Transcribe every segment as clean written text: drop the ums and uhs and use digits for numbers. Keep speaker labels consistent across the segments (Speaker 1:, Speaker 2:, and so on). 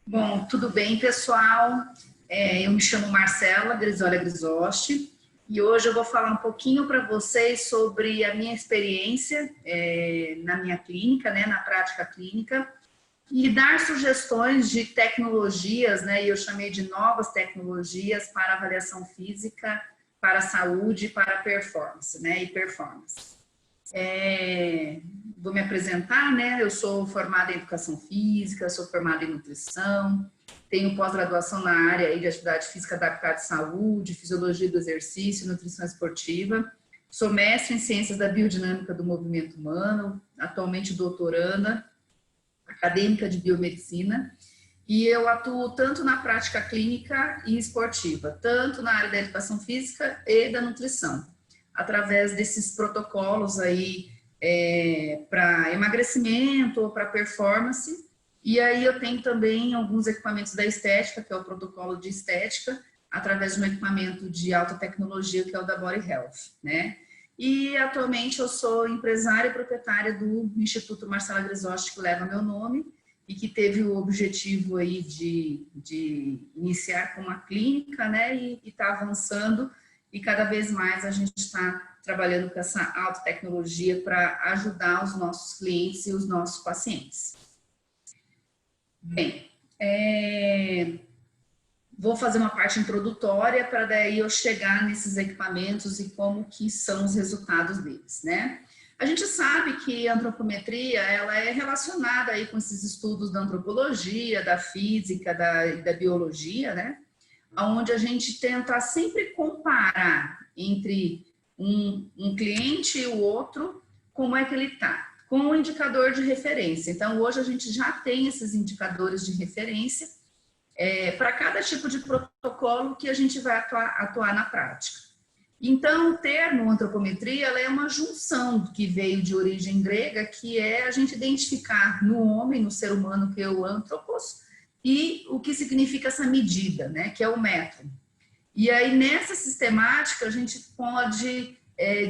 Speaker 1: Bom, tudo bem, pessoal? Eu me chamo Marcela Grisola Grisosti e hoje eu vou falar um pouquinho para vocês sobre a minha experiência na minha clínica, na prática clínica, e dar sugestões de tecnologias, e eu chamei de novas tecnologias para avaliação física, para a saúde, para a performance, e performance. Vou me apresentar, eu sou formada em Educação Física, sou formada em Nutrição, tenho pós-graduação na área de Atividade Física Adaptada à Saúde, Fisiologia do Exercício e Nutrição Esportiva, sou mestre em Ciências da Biodinâmica do Movimento Humano, atualmente doutoranda, acadêmica de Biomedicina, e eu atuo tanto na prática clínica e esportiva, tanto na área da Educação Física e da Nutrição, através desses protocolos aí para emagrecimento ou para performance. E aí eu tenho também alguns equipamentos da estética, que é o protocolo de estética, através de um equipamento de alta tecnologia, que é o da Body Health, E atualmente eu sou empresária e proprietária do Instituto Marcela Grisosti, que leva meu nome, e que teve o objetivo aí de iniciar com uma clínica, e está avançando. E cada vez mais a gente está trabalhando com essa alta tecnologia para ajudar os nossos clientes e os nossos pacientes. Bem, vou fazer uma parte introdutória para daí eu chegar nesses equipamentos e como que são os resultados deles, A gente sabe que a antropometria, ela é relacionada aí com esses estudos da antropologia, da física, da biologia, onde a gente tenta sempre comparar entre um cliente e o outro, como é que ele está, com um indicador de referência. Então, hoje a gente já tem esses indicadores de referência para cada tipo de protocolo que a gente vai atuar na prática. Então, o termo antropometria, ela é uma junção que veio de origem grega, que é a gente identificar no homem, no ser humano, que é o antropos, e o que significa essa medida, que é o metro. E aí, nessa sistemática, a gente pode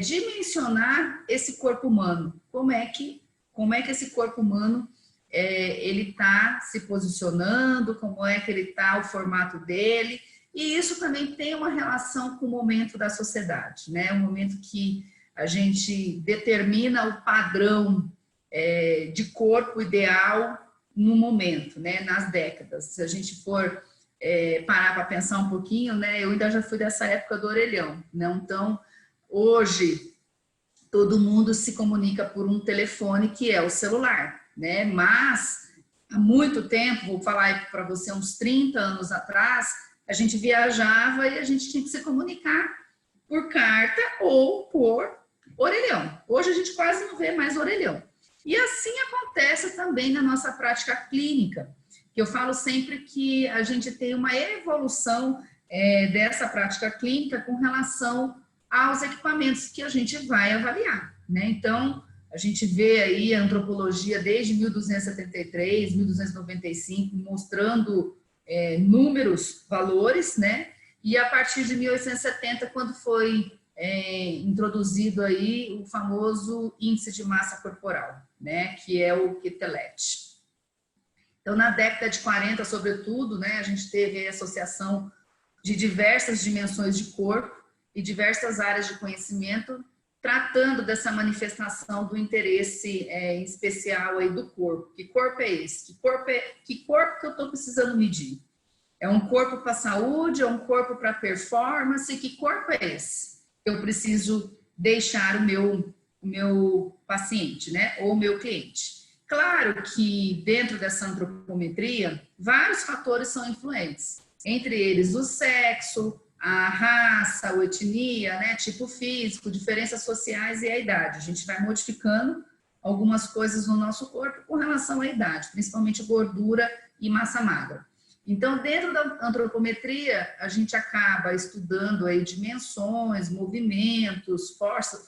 Speaker 1: dimensionar esse corpo humano. Como é que esse corpo humano ele está se posicionando, como é que ele está, o formato dele. E isso também tem uma relação com o momento da sociedade, o momento que a gente determina o padrão de corpo ideal no momento, nas décadas. Se a gente for parar para pensar um pouquinho, eu ainda já fui dessa época do orelhão, Então, hoje, todo mundo se comunica por um telefone que é o celular, Mas, há muito tempo, vou falar para você, uns 30 anos atrás, a gente viajava e a gente tinha que se comunicar por carta ou por orelhão. Hoje a gente quase não vê mais orelhão. E assim acontece também na nossa prática clínica, que eu falo sempre que a gente tem uma evolução dessa prática clínica com relação aos equipamentos que a gente vai avaliar, Então, a gente vê aí a antropologia desde 1273, 1295, mostrando números, valores, E a partir de 1870, quando foi introduzido aí o famoso índice de massa corporal, Que é o QTLET. Então, na década de 40, sobretudo, a gente teve a associação de diversas dimensões de corpo e diversas áreas de conhecimento, tratando dessa manifestação do interesse especial aí do corpo. Que corpo é esse? Que corpo que eu estou precisando medir? É um corpo para saúde? É um corpo para performance? Que corpo é esse? Eu preciso deixar o meu paciente, ou o meu cliente. Claro que dentro dessa antropometria, vários fatores são influentes. Entre eles o sexo, a raça, a etnia, tipo físico, diferenças sociais e a idade. A gente vai modificando algumas coisas no nosso corpo com relação à idade, principalmente gordura e massa magra. Então, dentro da antropometria, a gente acaba estudando aí dimensões, movimentos,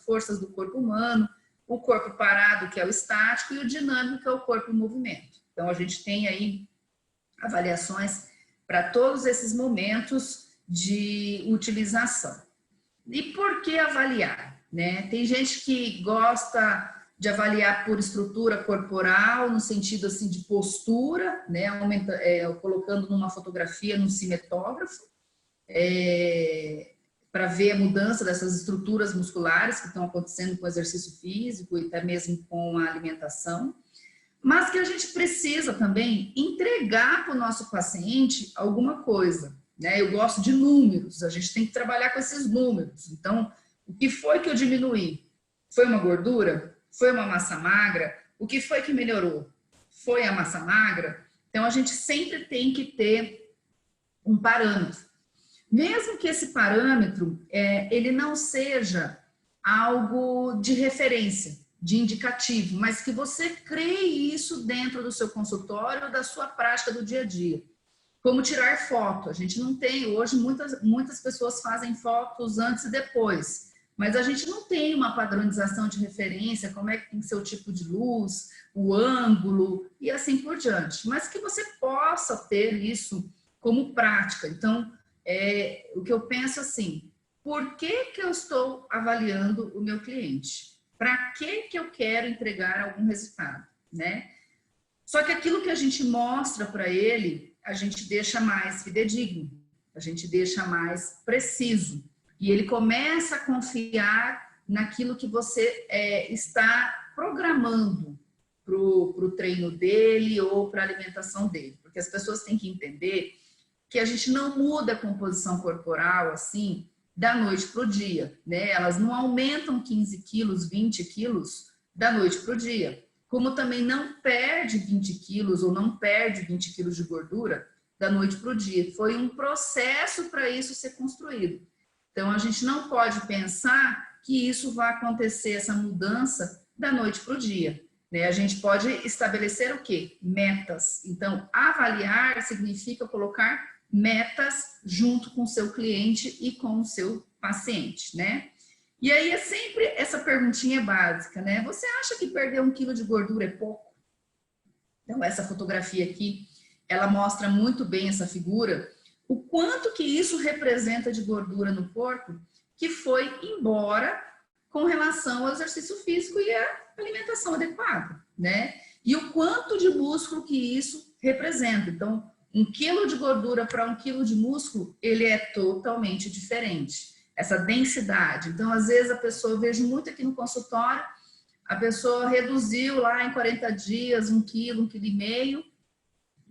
Speaker 1: forças do corpo humano, o corpo parado, que é o estático, e o dinâmico, que é o corpo em movimento. Então, a gente tem aí avaliações para todos esses momentos de utilização. E por que avaliar? Tem gente que gosta de avaliar por estrutura corporal, no sentido assim de postura, né, colocando numa fotografia, num cinetógrafo, para ver a mudança dessas estruturas musculares que estão acontecendo com o exercício físico e até mesmo com a alimentação, mas que a gente precisa também entregar para o nosso paciente alguma coisa, né? Eu gosto de números, a gente tem que trabalhar com esses números. Então, o que foi que eu diminuí? Foi uma gordura? Foi uma massa magra? O que foi que melhorou? Foi a massa magra? Então, a gente sempre tem que ter um parâmetro. Mesmo que esse parâmetro, ele não seja algo de referência, de indicativo, mas que você crée isso dentro do seu consultório, da sua prática do dia a dia. Como tirar foto. A gente não tem, hoje muitas pessoas fazem fotos antes e depois, mas a gente não tem uma padronização de referência, como é que tem que ser o tipo de luz, o ângulo e assim por diante. Mas que você possa ter isso como prática. Então, o que eu penso assim, por que eu estou avaliando o meu cliente? Para que eu quero entregar algum resultado, né? Só que aquilo que a gente mostra para ele, a gente deixa mais fidedigno, a gente deixa mais preciso. E ele começa a confiar naquilo que você está programando para o treino dele ou para a alimentação dele. Porque as pessoas têm que entender que a gente não muda a composição corporal assim da noite para o dia, né? Elas não aumentam 15 quilos, 20 quilos da noite para o dia. Como também não perde 20 quilos ou não perde 20 quilos de gordura da noite para o dia. Foi um processo para isso ser construído. Então, a gente não pode pensar que isso vai acontecer, essa mudança, da noite para o dia. Né? A gente pode estabelecer o quê? Metas. Então, avaliar significa colocar metas junto com o seu cliente e com o seu paciente, né? E aí é sempre essa perguntinha básica, né? Você acha que perder 1 quilo de gordura é pouco? Então, essa fotografia aqui, ela mostra muito bem essa figura, o quanto que isso representa de gordura no corpo, que foi embora com relação ao exercício físico e à alimentação adequada, né? E o quanto de músculo que isso representa. Então, 1 quilo de gordura para 1 quilo de músculo, ele é totalmente diferente. Essa densidade. Então, às vezes, a pessoa, eu vejo muito aqui no consultório, a pessoa reduziu lá em 40 dias 1 quilo, 1,5 quilo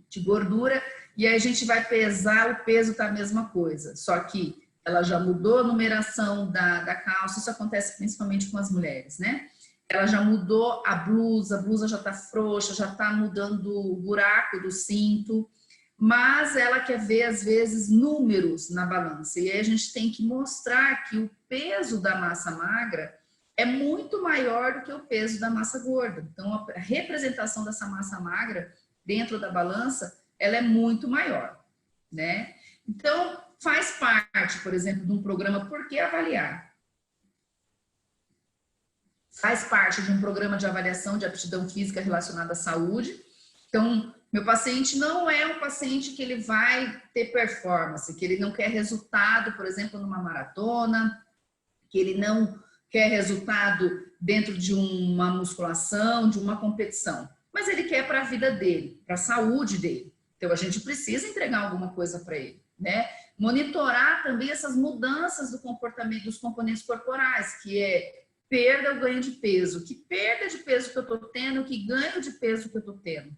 Speaker 1: de gordura, e aí a gente vai pesar, o peso tá a mesma coisa, só que ela já mudou a numeração da calça, isso acontece principalmente com as mulheres, né? Ela já mudou a blusa já tá frouxa, já tá mudando o buraco do cinto, mas ela quer ver, às vezes, números na balança. E aí a gente tem que mostrar que o peso da massa magra é muito maior do que o peso da massa gorda. Então, a representação dessa massa magra dentro da balança, ela é muito maior, né? Então, faz parte, por exemplo, de um programa Por que Avaliar? Faz parte de um programa de avaliação de aptidão física relacionada à saúde. Então, meu paciente não é um paciente que ele vai ter performance, que ele não quer resultado, por exemplo, numa maratona, que ele não quer resultado dentro de uma musculação, de uma competição, mas ele quer para a vida dele, para a saúde dele. Então, a gente precisa entregar alguma coisa para ele, né? Monitorar também essas mudanças do comportamento dos componentes corporais, que é perda ou ganho de peso. Que perda de peso que eu estou tendo, que ganho de peso que eu estou tendo.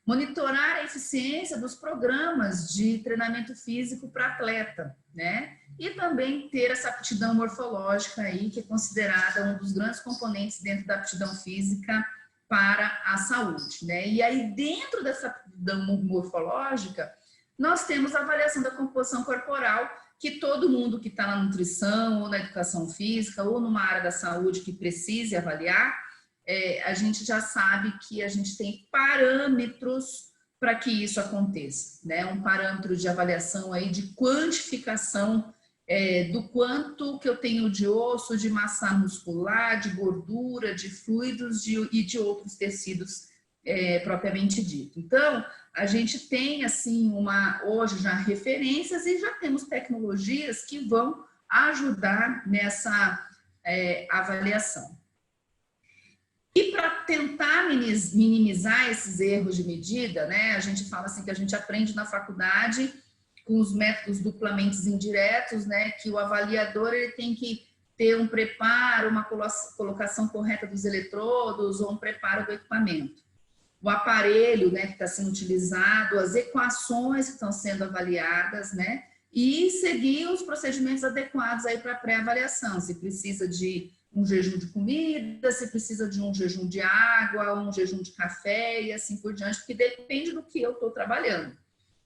Speaker 1: Monitorar a eficiência dos programas de treinamento físico para atleta, né? E também ter essa aptidão morfológica aí, que é considerada um dos grandes componentes dentro da aptidão física para a saúde, né? E aí, dentro dessa aptidão morfológica, nós temos a avaliação da composição corporal, que todo mundo que está na nutrição, ou na educação física, ou numa área da saúde que precise avaliar, a gente já sabe que a gente tem parâmetros para que isso aconteça, né? Um parâmetro de avaliação aí, de quantificação do quanto que eu tenho de osso, de massa muscular, de gordura, de fluidos e de outros tecidos propriamente dito. Então, a gente tem, assim, hoje já referências e já temos tecnologias que vão ajudar nessa avaliação. E para tentar minimizar esses erros de medida, né, a gente fala assim que a gente aprende na faculdade com os métodos duplamente indiretos, né, que o avaliador ele tem que ter um preparo, uma colocação correta dos eletrodos ou um preparo do equipamento. O aparelho, né, que está sendo utilizado, as equações que estão sendo avaliadas, né, e seguir os procedimentos adequados aí para pré-avaliação, se precisa de um jejum de comida, se precisa de um jejum de água, um jejum de café e assim por diante, porque depende do que eu estou trabalhando,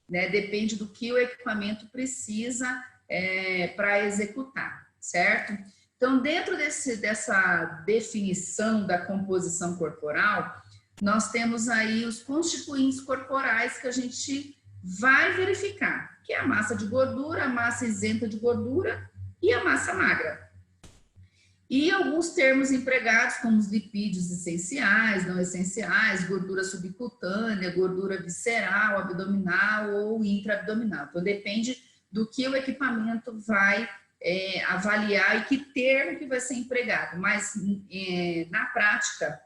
Speaker 1: né? Depende do que o equipamento precisa para executar, certo? Então, dentro dessa definição da composição corporal, nós temos aí os constituintes corporais que a gente vai verificar, que é a massa de gordura, a massa isenta de gordura e a massa magra. E alguns termos empregados, como os lipídios essenciais, não essenciais, gordura subcutânea, gordura visceral, abdominal ou intraabdominal. Então, depende do que o equipamento vai avaliar e que termo que vai ser empregado. Mas, na prática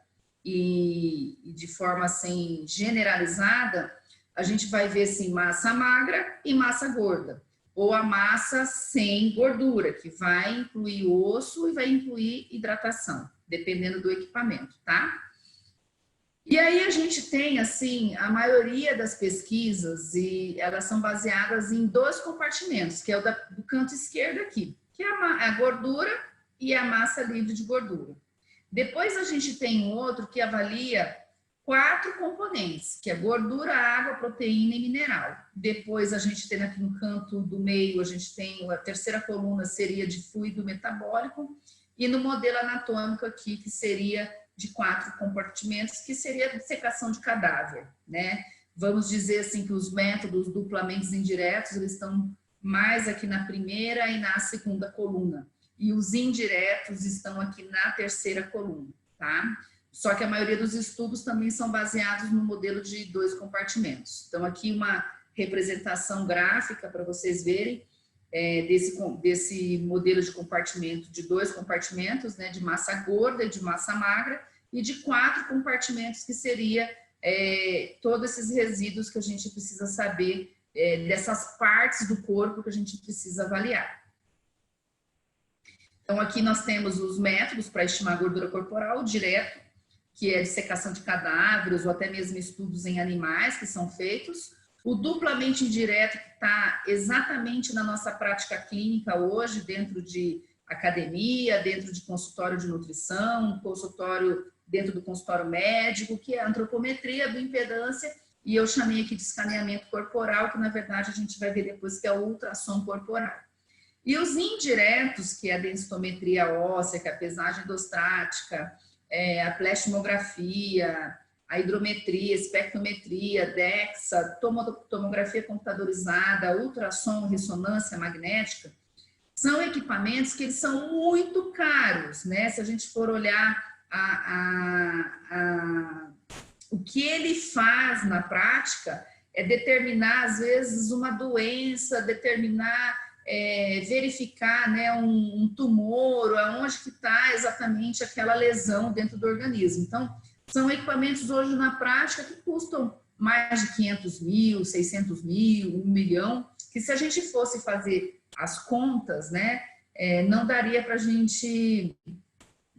Speaker 1: e de forma assim, generalizada, a gente vai ver assim, massa magra e massa gorda. Ou a massa sem gordura, que vai incluir osso e vai incluir hidratação, dependendo do equipamento, tá? E aí a gente tem, assim, a maioria das pesquisas, e elas são baseadas em dois compartimentos, que é o do canto esquerdo aqui, que é a gordura e a massa livre de gordura. Depois a gente tem outro que avalia 4 componentes, que é gordura, água, proteína e mineral. Depois a gente tem aqui no canto do meio, a gente tem a terceira coluna seria de fluido metabólico e no modelo anatômico aqui que seria de 4 compartimentos, que seria a dissecação de cadáver, né? Vamos dizer assim que os métodos duplamente indiretos, eles estão mais aqui na primeira e na segunda coluna. E os indiretos estão aqui na terceira coluna, tá? Só que a maioria dos estudos também são baseados no modelo de 2 compartimentos. Então, aqui uma representação gráfica para vocês verem desse modelo de compartimento, de 2 compartimentos, né, de massa gorda e de massa magra, e de 4 compartimentos, que seria todos esses resíduos que a gente precisa saber, dessas partes do corpo que a gente precisa avaliar. Então, aqui nós temos os métodos para estimar a gordura corporal, direto, que é dissecação de cadáveres ou até mesmo estudos em animais que são feitos. O duplamente indireto, que está exatamente na nossa prática clínica hoje, dentro de academia, dentro de consultório de nutrição, consultório dentro do consultório médico, que é a antropometria, bioimpedância, e eu chamei aqui de escaneamento corporal, que na verdade a gente vai ver depois que é o ultrassom corporal. E os indiretos, que é a densitometria óssea, que é a pesagem endostática, a pleximografia, a hidrometria, espectrometria, DEXA, tomografia computadorizada, ultrassom, ressonância magnética, são equipamentos que eles são muito caros, né? Se a gente for olhar o que ele faz na prática, é determinar, às vezes, uma doença, verificar, né, um tumor, aonde que está exatamente aquela lesão dentro do organismo. Então, são equipamentos hoje na prática que custam mais de 500 mil, 600 mil, 1 milhão, que se a gente fosse fazer as contas, né, não daria para a gente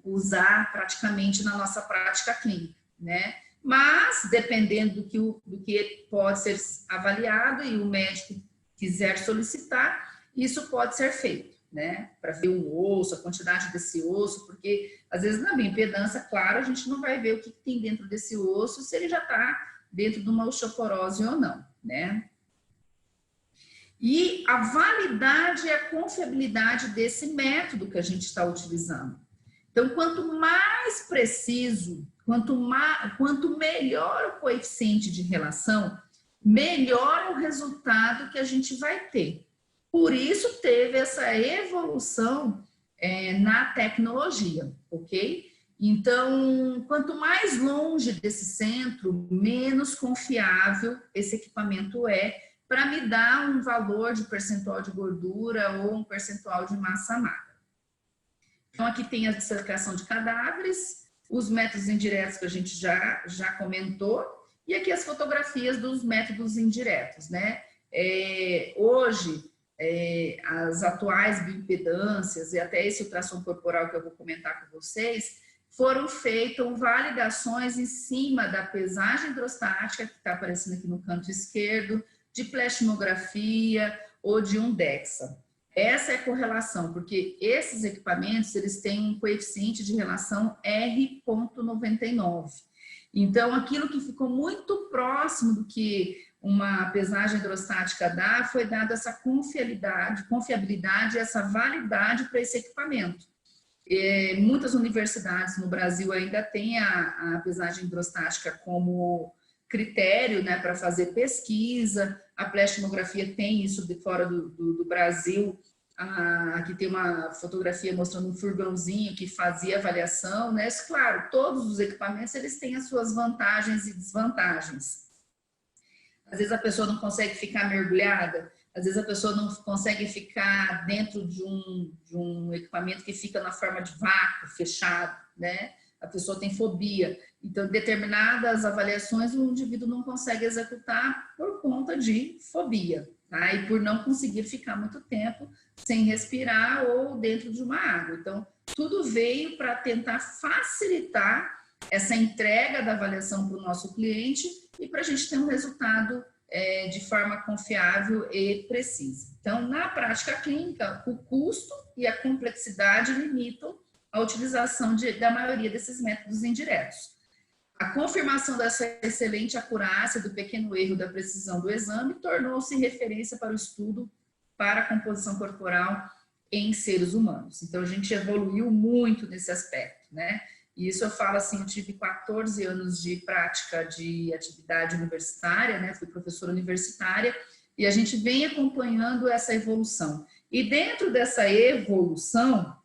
Speaker 1: usar praticamente na nossa prática clínica, né? Mas, dependendo do que pode ser avaliado e o médico quiser solicitar, isso pode ser feito, né? Para ver o osso, a quantidade desse osso, porque às vezes na bioimpedância, claro, a gente não vai ver o que tem dentro desse osso, se ele já está dentro de uma osteoporose ou não, né? E a validade e a confiabilidade desse método que a gente está utilizando. Então, quanto mais preciso, quanto melhor o coeficiente de relação, melhor o resultado que a gente vai ter. Por isso teve essa evolução na tecnologia, ok? Então, quanto mais longe desse centro, menos confiável esse equipamento para me dar um valor de percentual de gordura ou um percentual de massa magra. Então, aqui tem a dissecação de cadáveres, os métodos indiretos que a gente já comentou, e aqui as fotografias dos métodos indiretos, né? Hoje, as atuais bioimpedâncias e até esse ultrassom corporal que eu vou comentar com vocês, foram feitas validações em cima da pesagem hidrostática, que está aparecendo aqui no canto esquerdo, de pleximografia ou de um DEXA. Essa é a correlação, porque esses equipamentos, eles têm um coeficiente de relação R,99. Então, aquilo que ficou muito próximo do que uma pesagem hidrostática dá, foi dada essa confiabilidade, essa validade para esse equipamento. Muitas universidades no Brasil ainda têm a pesagem hidrostática como critério, né, para fazer pesquisa. A pleximografia tem isso de fora do Brasil. Aqui tem uma fotografia mostrando um furgãozinho que fazia avaliação, né? Claro, todos os equipamentos eles têm as suas vantagens e desvantagens. Às vezes a pessoa não consegue ficar mergulhada, às vezes a pessoa não consegue ficar dentro de um equipamento que fica na forma de vácuo, fechado, né? A pessoa tem fobia. Então, determinadas avaliações o indivíduo não consegue executar por conta de fobia, tá? E por não conseguir ficar muito tempo sem respirar ou dentro de uma água. Então, tudo veio para tentar facilitar essa entrega da avaliação para o nosso cliente e para a gente ter um resultado de forma confiável e precisa. Então, na prática clínica, o custo e a complexidade limitam a utilização da maioria desses métodos indiretos. A confirmação dessa excelente acurácia do pequeno erro da precisão do exame tornou-se referência para o estudo para a composição corporal em seres humanos. Então, a gente evoluiu muito nesse aspecto, né? E isso eu falo assim, eu tive 14 anos de prática de atividade universitária, né? Fui professora universitária e a gente vem acompanhando essa evolução. E dentro dessa evolução,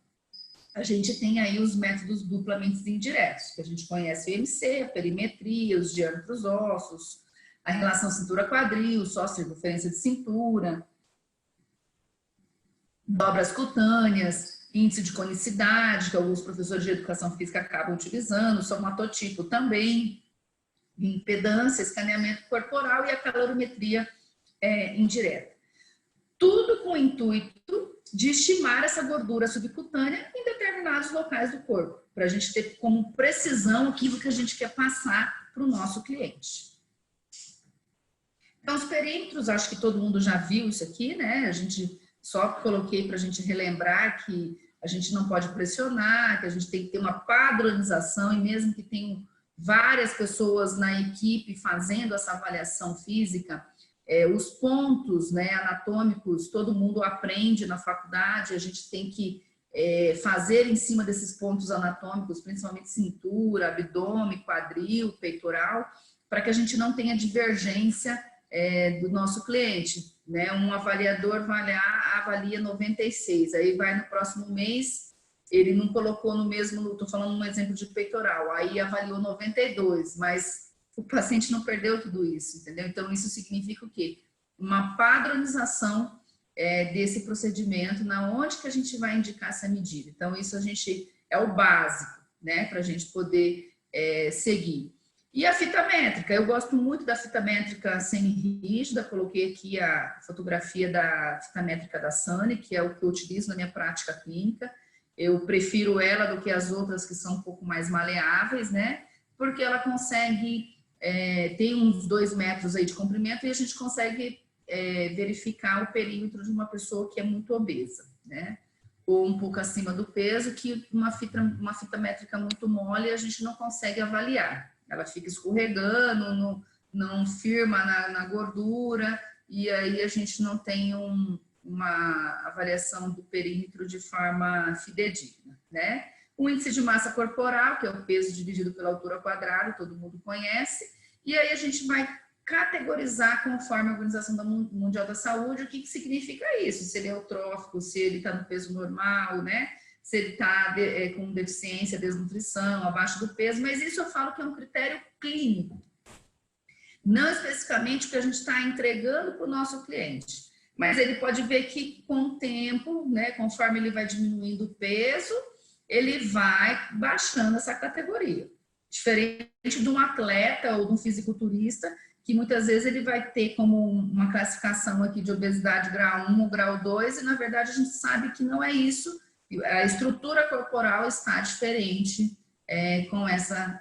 Speaker 1: a gente tem aí os métodos duplamente indiretos, que a gente conhece o IMC, a perimetria, os diâmetros ossos, a relação cintura-quadril, sócio-circunferência de cintura, dobras cutâneas, índice de conicidade, que alguns professores de educação física acabam utilizando, somatotipo também, impedância, escaneamento corporal e a calorimetria indireta. Tudo com o intuito de estimar essa gordura subcutânea em determinados locais do corpo, para a gente ter como precisão aquilo que a gente quer passar para o nosso cliente. Então, os perímetros, acho que todo mundo já viu isso aqui, né? A gente só coloquei para a gente relembrar que a gente não pode pressionar, que a gente tem que ter uma padronização, e mesmo que tenham várias pessoas na equipe fazendo essa avaliação física, os pontos, né, anatômicos, todo mundo aprende na faculdade, a gente tem que fazer em cima desses pontos anatômicos, principalmente cintura, abdômen, quadril, peitoral, para que a gente não tenha divergência do nosso cliente, né? Um avaliador avalia 96, aí vai no próximo mês, ele não colocou no mesmo, estou falando um exemplo de peitoral, aí avaliou 92, mas o paciente não perdeu tudo isso, entendeu? Então, isso significa o quê? Uma padronização desse procedimento, na onde que a gente vai indicar essa medida. Então, isso a gente é o básico, né? Para a gente poder seguir. E a fita métrica, eu gosto muito da fita métrica semi-rígida, coloquei aqui a fotografia da fita métrica da Sany, que é o que eu utilizo na minha prática clínica. Eu prefiro ela do que as outras que são um pouco mais maleáveis, né? Porque ela consegue, tem uns 2 metros aí de comprimento e a gente consegue verificar o perímetro de uma pessoa que é muito obesa, né? Ou um pouco acima do peso, que uma fita métrica muito mole a gente não consegue avaliar. Ela fica escorregando, não firma na gordura, e aí a gente não tem uma avaliação do perímetro de forma fidedigna, né? O índice de massa corporal, que é o peso dividido pela altura quadrada, todo mundo conhece, e aí a gente vai categorizar conforme a Organização Mundial da Saúde o que significa isso, se ele é eutrófico, se ele está no peso normal, né? Se ele está com deficiência, desnutrição, abaixo do peso, mas isso eu falo que é um critério clínico, não especificamente o que a gente está entregando para o nosso cliente, mas ele pode ver que com o tempo, né, conforme ele vai diminuindo o peso, ele vai baixando essa categoria. Diferente de um atleta ou de um fisiculturista, que muitas vezes ele vai ter como uma classificação aqui de obesidade grau 1 ou grau 2, e na verdade a gente sabe que não é isso, a estrutura corporal está diferente com essa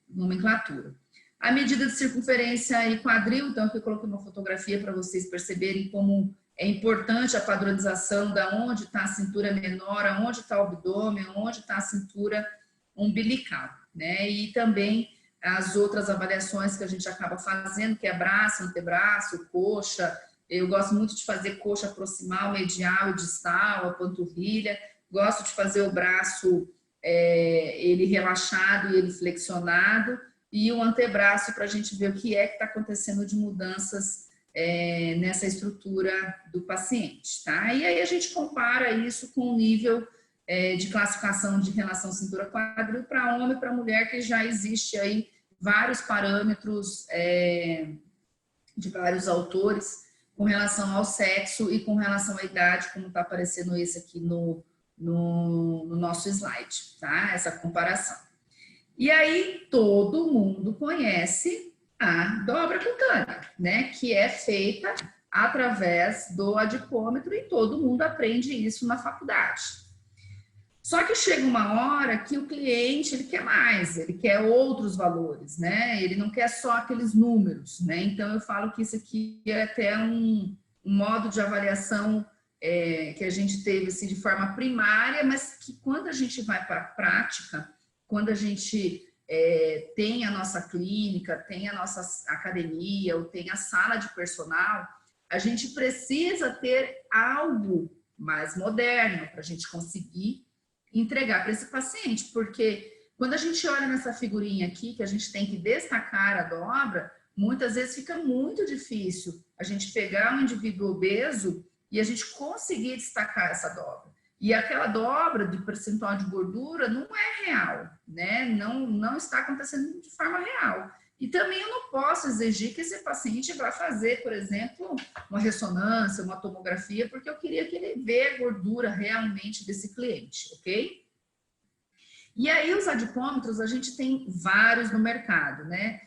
Speaker 1: nomenclatura. A medida de circunferência e quadril, então aqui eu coloquei uma fotografia para vocês perceberem como é importante a padronização da onde está a cintura menor, aonde está o abdômen, onde está a cintura umbilical, né? E também as outras avaliações que a gente acaba fazendo, que é braço, antebraço, coxa. Eu gosto muito de fazer coxa proximal, medial e distal, a panturrilha. Gosto de fazer o braço ele relaxado e ele flexionado, e o antebraço para a gente ver o que está acontecendo de mudanças nessa estrutura do paciente, tá? E aí a gente compara isso com o nível de classificação de relação cintura-quadril para homem e para mulher, que já existe aí vários parâmetros de vários autores com relação ao sexo e com relação à idade, como está aparecendo esse aqui no nosso slide, tá? Essa comparação. E aí todo mundo conhece a dobra cutânea, né? Que é feita através do adipômetro e todo mundo aprende isso na faculdade. Só que chega uma hora que o cliente ele quer mais, ele quer outros valores, né? Ele não quer só aqueles números, né? Então eu falo que isso aqui é até um modo de avaliação que a gente teve assim, de forma primária, mas que quando a gente vai para a prática, quando a gente tem a nossa clínica, tem a nossa academia, ou tem a sala de personal, a gente precisa ter algo mais moderno para a gente conseguir entregar para esse paciente, porque quando a gente olha nessa figurinha aqui, que a gente tem que destacar a dobra, muitas vezes fica muito difícil a gente pegar um indivíduo obeso e a gente conseguir destacar essa dobra. E aquela dobra de percentual de gordura não é real, né? Não está acontecendo de forma real. E também eu não posso exigir que esse paciente vá fazer, por exemplo, uma ressonância, uma tomografia, porque eu queria que ele veja a gordura realmente desse cliente, ok? E aí os adipômetros, a gente tem vários no mercado, né?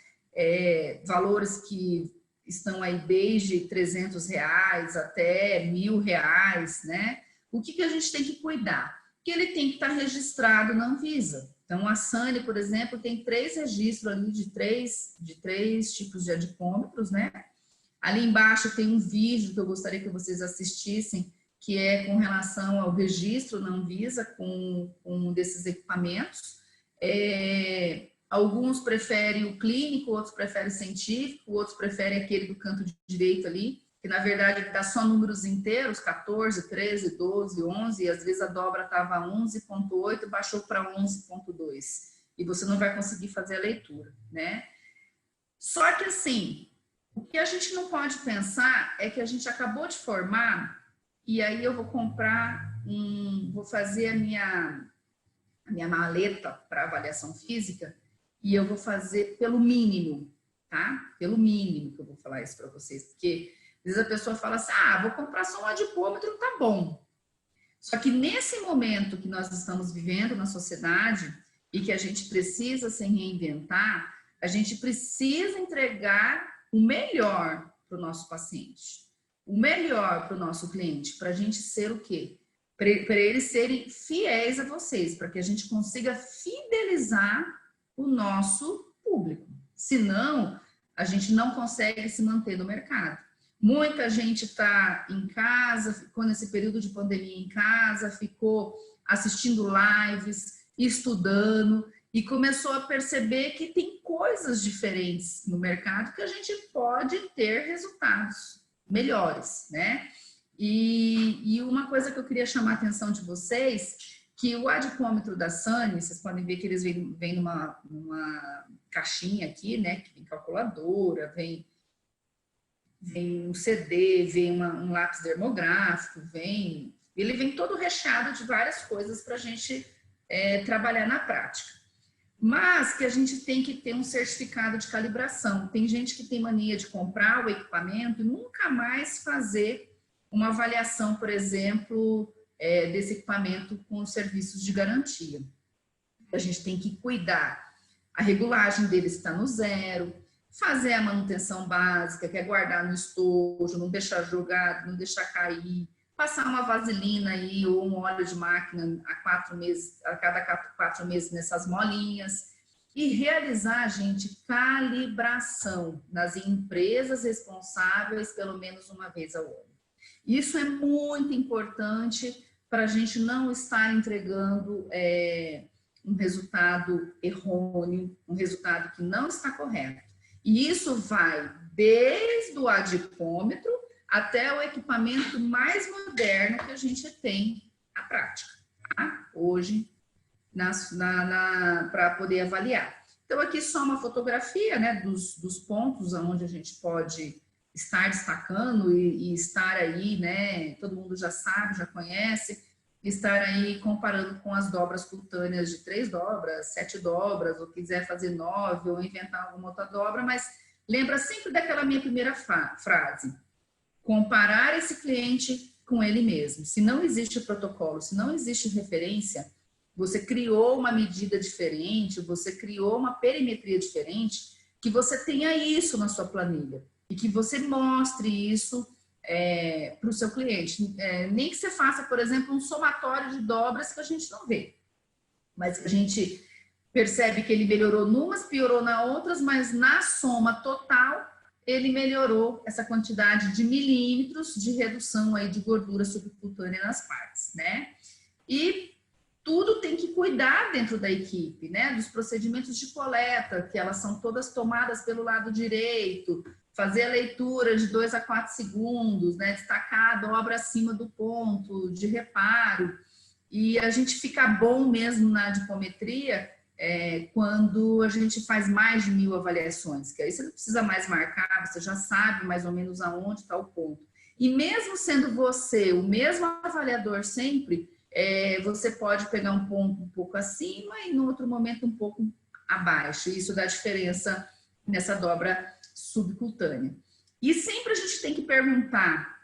Speaker 1: Valores que estão aí desde R$300 até R$1.000, né? O que a gente tem que cuidar? Que ele tem que estar registrado na Anvisa. Então, a SANI, por exemplo, tem 3 registros ali de três tipos de adipômetros, né? Ali embaixo tem um vídeo que eu gostaria que vocês assistissem, que é com relação ao registro na Anvisa com um desses equipamentos. Alguns preferem o clínico, outros preferem o científico, outros preferem aquele do canto direito ali, que na verdade dá só números inteiros, 14, 13, 12, 11, e às vezes a dobra estava 11.8, baixou para 11.2, e você não vai conseguir fazer a leitura, né? Só que assim, o que a gente não pode pensar é que a gente acabou de formar, e aí eu vou vou fazer a minha maleta para avaliação física, e eu vou fazer pelo mínimo, tá? Pelo mínimo que eu vou falar isso para vocês, porque às vezes a pessoa fala assim, vou comprar só um adipômetro, tá bom. Só que nesse momento que nós estamos vivendo na sociedade e que a gente precisa se reinventar, a gente precisa entregar o melhor para o nosso paciente, o melhor para o nosso cliente, para a gente ser o quê? Para eles serem fiéis a vocês, para que a gente consiga fidelizar o nosso público. Senão, a gente não consegue se manter no mercado. Muita gente está em casa, ficou nesse período de pandemia em casa, ficou assistindo lives, estudando e começou a perceber que tem coisas diferentes no mercado que a gente pode ter resultados melhores, né? E uma coisa que eu queria chamar a atenção de vocês, que o adipômetro da SANI, vocês podem ver que eles vêm numa caixinha aqui, né? Que vem calculadora, vem um CD, vem um lápis dermográfico, ele vem todo recheado de várias coisas para a gente trabalhar na prática. Mas que a gente tem que ter um certificado de calibração. Tem gente que tem mania de comprar o equipamento e nunca mais fazer uma avaliação, por exemplo, desse equipamento com os serviços de garantia. A gente tem que cuidar, a regulagem dele está no zero, fazer a manutenção básica, que é guardar no estojo, não deixar jogado, não deixar cair, passar uma vaselina aí ou um óleo de máquina a cada 4 meses nessas molinhas e realizar, gente, calibração nas empresas responsáveis pelo menos uma vez ao ano. Isso é muito importante para a gente não estar entregando um resultado errôneo, um resultado que não está correto. E isso vai desde o adipômetro até o equipamento mais moderno que a gente tem na prática, tá? Hoje, para poder avaliar. Então, aqui só uma fotografia, né, dos pontos onde a gente pode estar destacando e estar aí, né, todo mundo já sabe, já conhece, estar aí comparando com as dobras cutâneas de 3 dobras, 7 dobras, ou quiser fazer 9, ou inventar alguma outra dobra, mas lembra sempre daquela minha primeira frase, comparar esse cliente com ele mesmo. Se não existe protocolo, se não existe referência, você criou uma medida diferente, você criou uma perimetria diferente, que você tenha isso na sua planilha e que você mostre isso para o seu cliente. Nem que você faça, por exemplo, um somatório de dobras que a gente não vê, mas que a gente percebe que ele melhorou numas, piorou na outras, mas na soma total ele melhorou essa quantidade de milímetros de redução aí de gordura subcutânea nas partes, né? E tudo tem que cuidar dentro da equipe, né? Dos procedimentos de coleta, que elas são todas tomadas pelo lado direito, fazer a leitura de 2 a 4 segundos, né? Destacar a dobra acima do ponto de reparo. E a gente fica bom mesmo na adipometria quando a gente faz mais de 1000 avaliações, que aí você não precisa mais marcar, você já sabe mais ou menos aonde está o ponto. E mesmo sendo você o mesmo avaliador sempre, você pode pegar um ponto um pouco acima e no outro momento um pouco abaixo. Isso dá diferença nessa dobra subcutânea. E sempre a gente tem que perguntar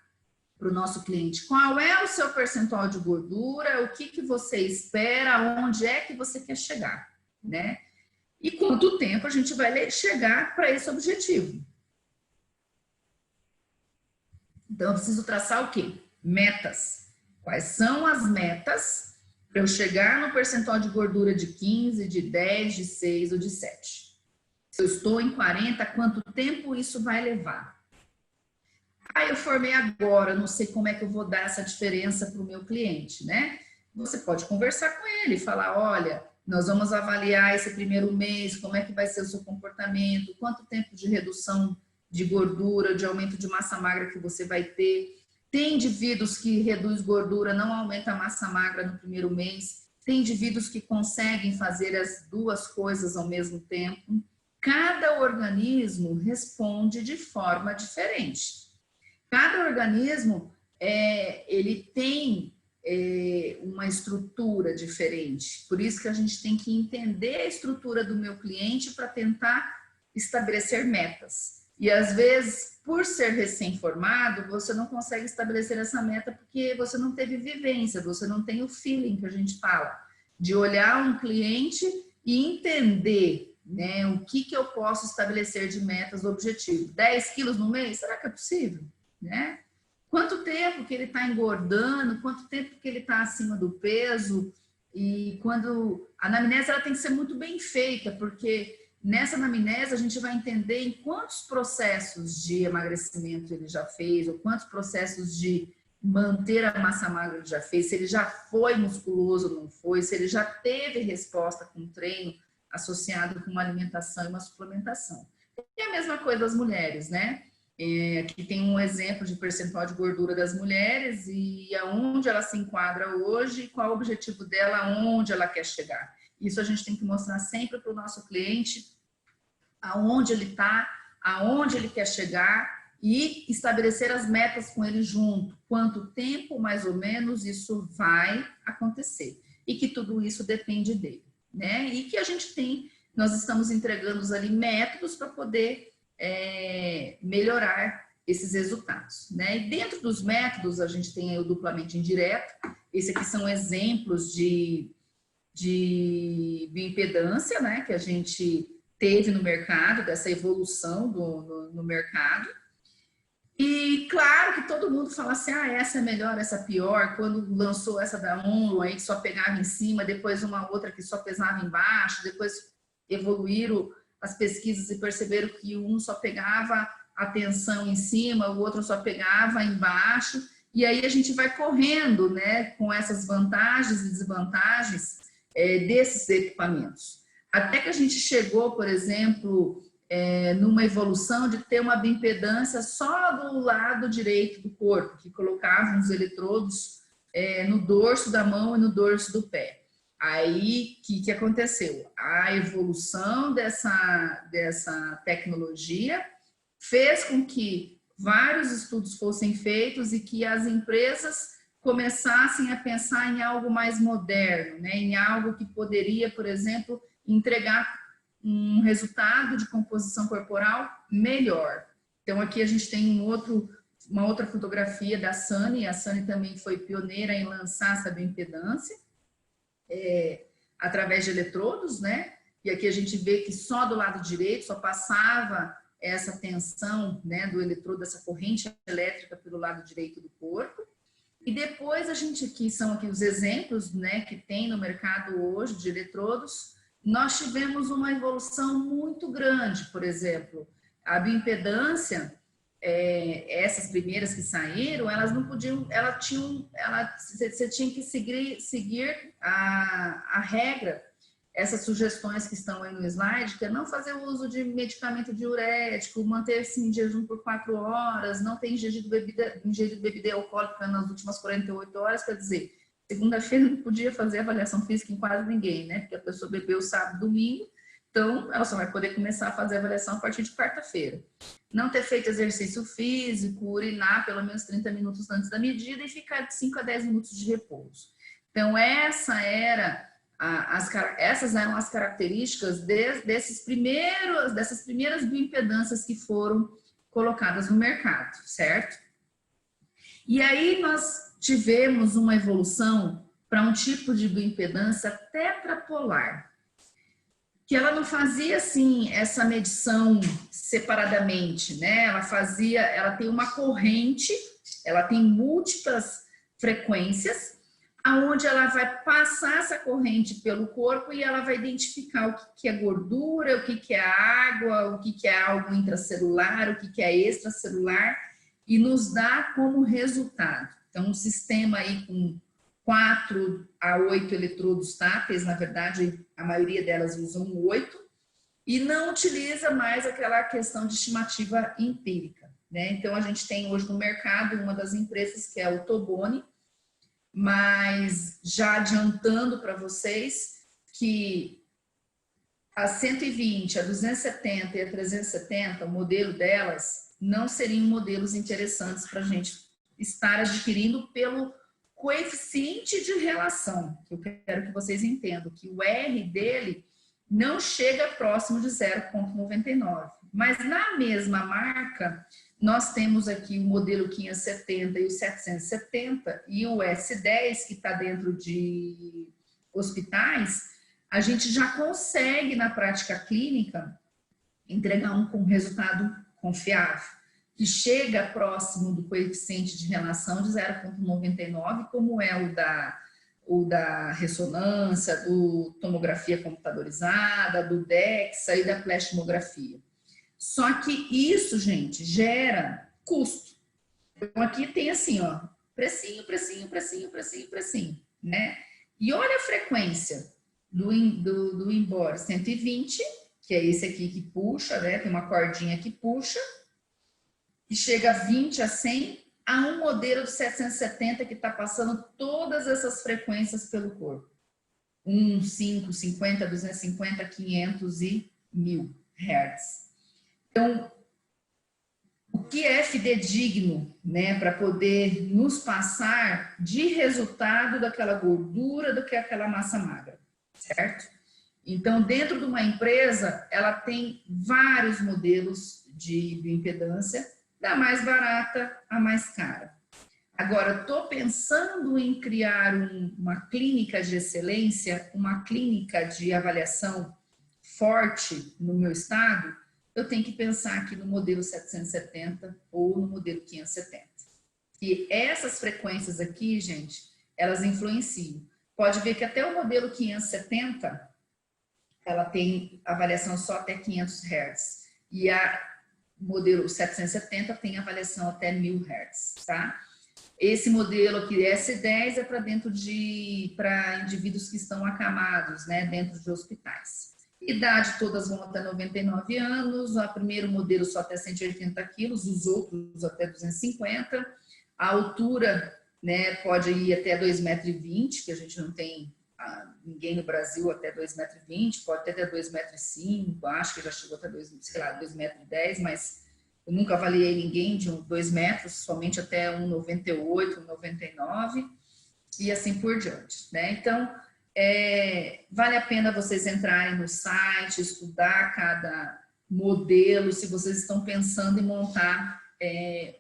Speaker 1: para o nosso cliente qual é o seu percentual de gordura, o que você espera, onde é que você quer chegar, né? E quanto tempo a gente vai chegar para esse objetivo. Então, eu preciso traçar o quê? Metas. Quais são as metas para eu chegar no percentual de gordura de 15, de 10, de 6 ou de 7? Se eu estou em 40, quanto tempo isso vai levar? Eu formei agora, não sei como é que eu vou dar essa diferença para o meu cliente, né? Você pode conversar com ele, falar, olha, nós vamos avaliar esse primeiro mês, como é que vai ser o seu comportamento, quanto tempo de redução de gordura, de aumento de massa magra que você vai ter. Tem indivíduos que reduz gordura, não aumenta a massa magra no primeiro mês. Tem indivíduos que conseguem fazer as duas coisas ao mesmo tempo. Cada organismo responde de forma diferente. Cada organismo, ele tem uma estrutura diferente. Por isso que a gente tem que entender a estrutura do meu cliente para tentar estabelecer metas. E às vezes, por ser recém-formado, você não consegue estabelecer essa meta porque você não teve vivência, você não tem o feeling que a gente fala, de olhar um cliente e entender, né, o que eu posso estabelecer de metas, objetivo. 10 quilos no mês? Será que é possível? Né? Quanto tempo que ele está engordando, quanto tempo que ele está acima do peso, e quando a anamnese ela tem que ser muito bem feita, porque nessa anamnese a gente vai entender em quantos processos de emagrecimento ele já fez, ou quantos processos de manter a massa magra ele já fez, se ele já foi musculoso ou não foi, se ele já teve resposta com treino associado com uma alimentação e uma suplementação. E a mesma coisa das mulheres, né? Aqui tem um exemplo de percentual de gordura das mulheres e aonde ela se enquadra hoje, qual o objetivo dela, aonde ela quer chegar. Isso a gente tem que mostrar sempre para o nosso cliente, aonde ele está, aonde ele quer chegar e estabelecer as metas com ele junto. Quanto tempo, mais ou menos, isso vai acontecer. E que tudo isso depende dele, né? E que a gente tem, nós estamos entregando ali métodos para poder melhorar esses resultados, né? E dentro dos métodos, a gente tem aí o duplamente indireto. Esse aqui são exemplos de bioimpedância, né, que a gente teve no mercado, dessa evolução no mercado. E claro que todo mundo fala assim, ah, essa é melhor, essa é pior. Quando lançou essa da Onlo, aí que só pegava em cima, depois uma outra que só pesava embaixo, depois evoluíram as pesquisas e perceberam que um só pegava a tensão em cima, o outro só pegava embaixo. E aí a gente vai correndo, né, com essas vantagens e desvantagens desses equipamentos. Até que a gente chegou, por exemplo, numa evolução de ter uma bioimpedância só do lado direito do corpo, que colocavam os eletrodos no dorso da mão e no dorso do pé. Aí, o que aconteceu? A evolução dessa tecnologia fez com que vários estudos fossem feitos e que as empresas começassem a pensar em algo mais moderno, né? Em algo que poderia, por exemplo, entregar um resultado de composição corporal melhor. Então, aqui a gente tem uma outra fotografia da Sany. A Sany também foi pioneira em lançar essa bioimpedância através de eletrodos, né? E aqui a gente vê que só do lado direito só passava essa tensão, né, do eletrodo, essa corrente elétrica pelo lado direito do corpo. E depois a gente aqui, são aqui os exemplos, né, que tem no mercado hoje de eletrodos. Nós tivemos uma evolução muito grande, por exemplo, a bioimpedância, essas primeiras que saíram, elas não podiam, você tinha que seguir a regra, essas sugestões que estão aí no slide, que é não fazer uso de medicamento diurético, manter-se em jejum por 4 horas, não ter ingerido bebida alcoólica nas últimas 48 horas, quer dizer, segunda-feira não podia fazer avaliação física em quase ninguém, né? Porque a pessoa bebeu sábado, domingo, então ela só vai poder começar a fazer a avaliação a partir de quarta-feira. Não ter feito exercício físico, urinar pelo menos 30 minutos antes da medida e ficar de 5 a 10 minutos de repouso. Então, essas eram as características dessas primeiras bioimpedâncias que foram colocadas no mercado, certo? E aí nós tivemos uma evolução para um tipo de bioimpedância tetrapolar, que ela não fazia assim essa medição separadamente, né? Ela tem uma corrente, ela tem múltiplas frequências, aonde ela vai passar essa corrente pelo corpo e ela vai identificar o que é gordura, o que é água, o que é algo intracelular, o que é extracelular, e nos dá como resultado. Então, um sistema aí com 4 a 8 eletrodos táteis, na verdade, a maioria delas usam 8, e não utiliza mais aquela questão de estimativa empírica, né? Então, a gente tem hoje no mercado uma das empresas que é o Toboni, mas já adiantando para vocês que a 120, a 270 e a 370, o modelo delas, não seriam modelos interessantes para a gente estar adquirindo pelo coeficiente de relação, que eu quero que vocês entendam, que o R dele não chega próximo de 0,99. Mas na mesma marca, nós temos aqui o modelo 570 e o 770 e o S10, que está dentro de hospitais, a gente já consegue, na prática clínica, entregar um resultado confiável, que chega próximo do coeficiente de relação de 0,99, como é o da ressonância, do tomografia computadorizada, do DEXA e da pleximografia. Só que isso, gente, gera custo. Então, aqui tem assim, ó, precinho, precinho, precinho, precinho, precinho, né? E olha a frequência do Embor 120, que é esse aqui que puxa, né? Tem uma cordinha que puxa, e chega a 20 a 100, a um modelo de 770 que está passando todas essas frequências pelo corpo. 1, 5, 50, 250, 500 e 1000 Hz. Então, o que é fidedigno, né, para poder nos passar de resultado daquela gordura do que aquela massa magra, certo? Então, dentro de uma empresa, ela tem vários modelos de bioimpedância, da mais barata à mais cara. Agora, estou pensando em criar uma clínica de excelência, uma clínica de avaliação forte no meu estado, eu tenho que pensar aqui no modelo 770 ou no modelo 570. E essas frequências aqui, gente, elas influenciam. Pode ver que até o modelo 570, ela tem avaliação só até 500 Hz. E a modelo 770 tem avaliação até 1000 Hz, tá? Esse modelo aqui, S10, é para para indivíduos que estão acamados, né, dentro de hospitais. Idade, todas vão até 99 anos, o primeiro modelo só até 180 quilos, os outros até 250. A altura, né, pode ir até 2,20 m, que a gente não tem ninguém no Brasil até 2,20 m, pode ter até 2,05 m, acho que já chegou até 2,10 m, mas eu nunca avaliei ninguém de 2 metros, somente até 1,98, 1,99 e assim por diante, né? Então, vale a pena vocês entrarem no site, estudar cada modelo, se vocês estão pensando em montar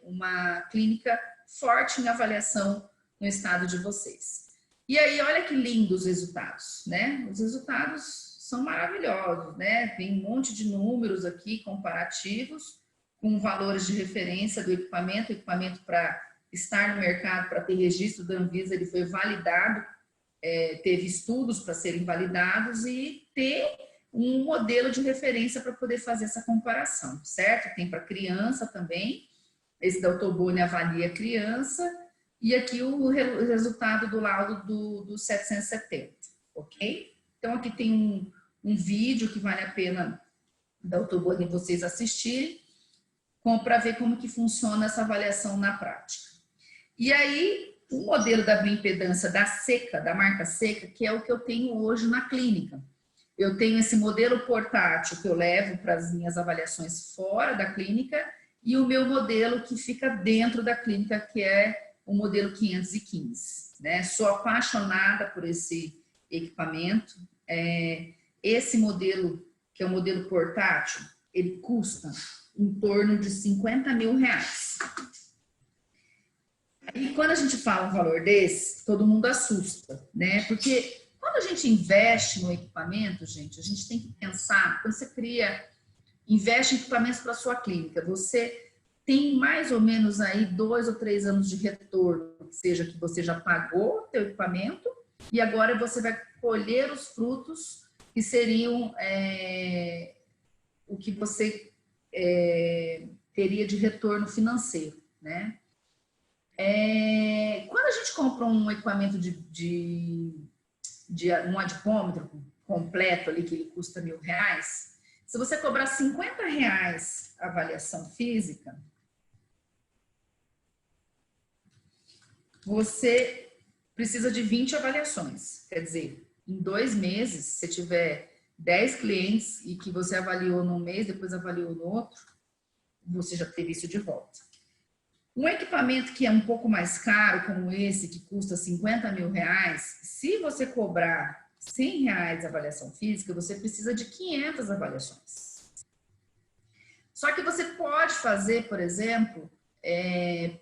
Speaker 1: uma clínica forte em avaliação no estado de vocês. E aí, olha que lindos os resultados, né? Os resultados são maravilhosos, né? Tem um monte de números aqui comparativos, com valores de referência do equipamento. O equipamento, para estar no mercado, para ter registro da Anvisa, ele foi validado, teve estudos para serem validados e ter um modelo de referência para poder fazer essa comparação, certo? Tem para criança também, esse da Autobone avalia a criança, e aqui o resultado do laudo do 770, ok? Então aqui tem um vídeo que vale a pena da Autobone vocês assistirem, para ver como que funciona essa avaliação na prática. E aí, o modelo da bioimpedância da Seca, da marca Seca, que é o que eu tenho hoje na clínica. Eu tenho esse modelo portátil que eu levo para as minhas avaliações fora da clínica e o meu modelo que fica dentro da clínica, que é o modelo 515, né? Sou apaixonada por esse equipamento. Esse modelo, que é o modelo portátil, ele custa em torno de 50 mil reais. E quando a gente fala um valor desse, todo mundo assusta, né? Porque quando a gente investe no equipamento, gente, a gente tem que pensar, quando você investe em equipamentos para a sua clínica, você tem mais ou menos aí 2 ou 3 anos de retorno, seja que você já pagou o seu equipamento e agora você vai colher os frutos que seriam o que você teria de retorno financeiro, né? Quando a gente compra um equipamento um adipômetro completo ali, que ele custa R$1.000, se você cobrar R$50 a avaliação física, você precisa de 20 avaliações. Quer dizer, em 2 meses, se tiver 10 clientes e que você avaliou num mês, depois avaliou no outro, você já teve isso de volta. Um equipamento que é um pouco mais caro, como esse, que custa R$50 mil, se você cobrar R$100 de avaliação física, você precisa de 500 avaliações. Só que você pode fazer, por exemplo,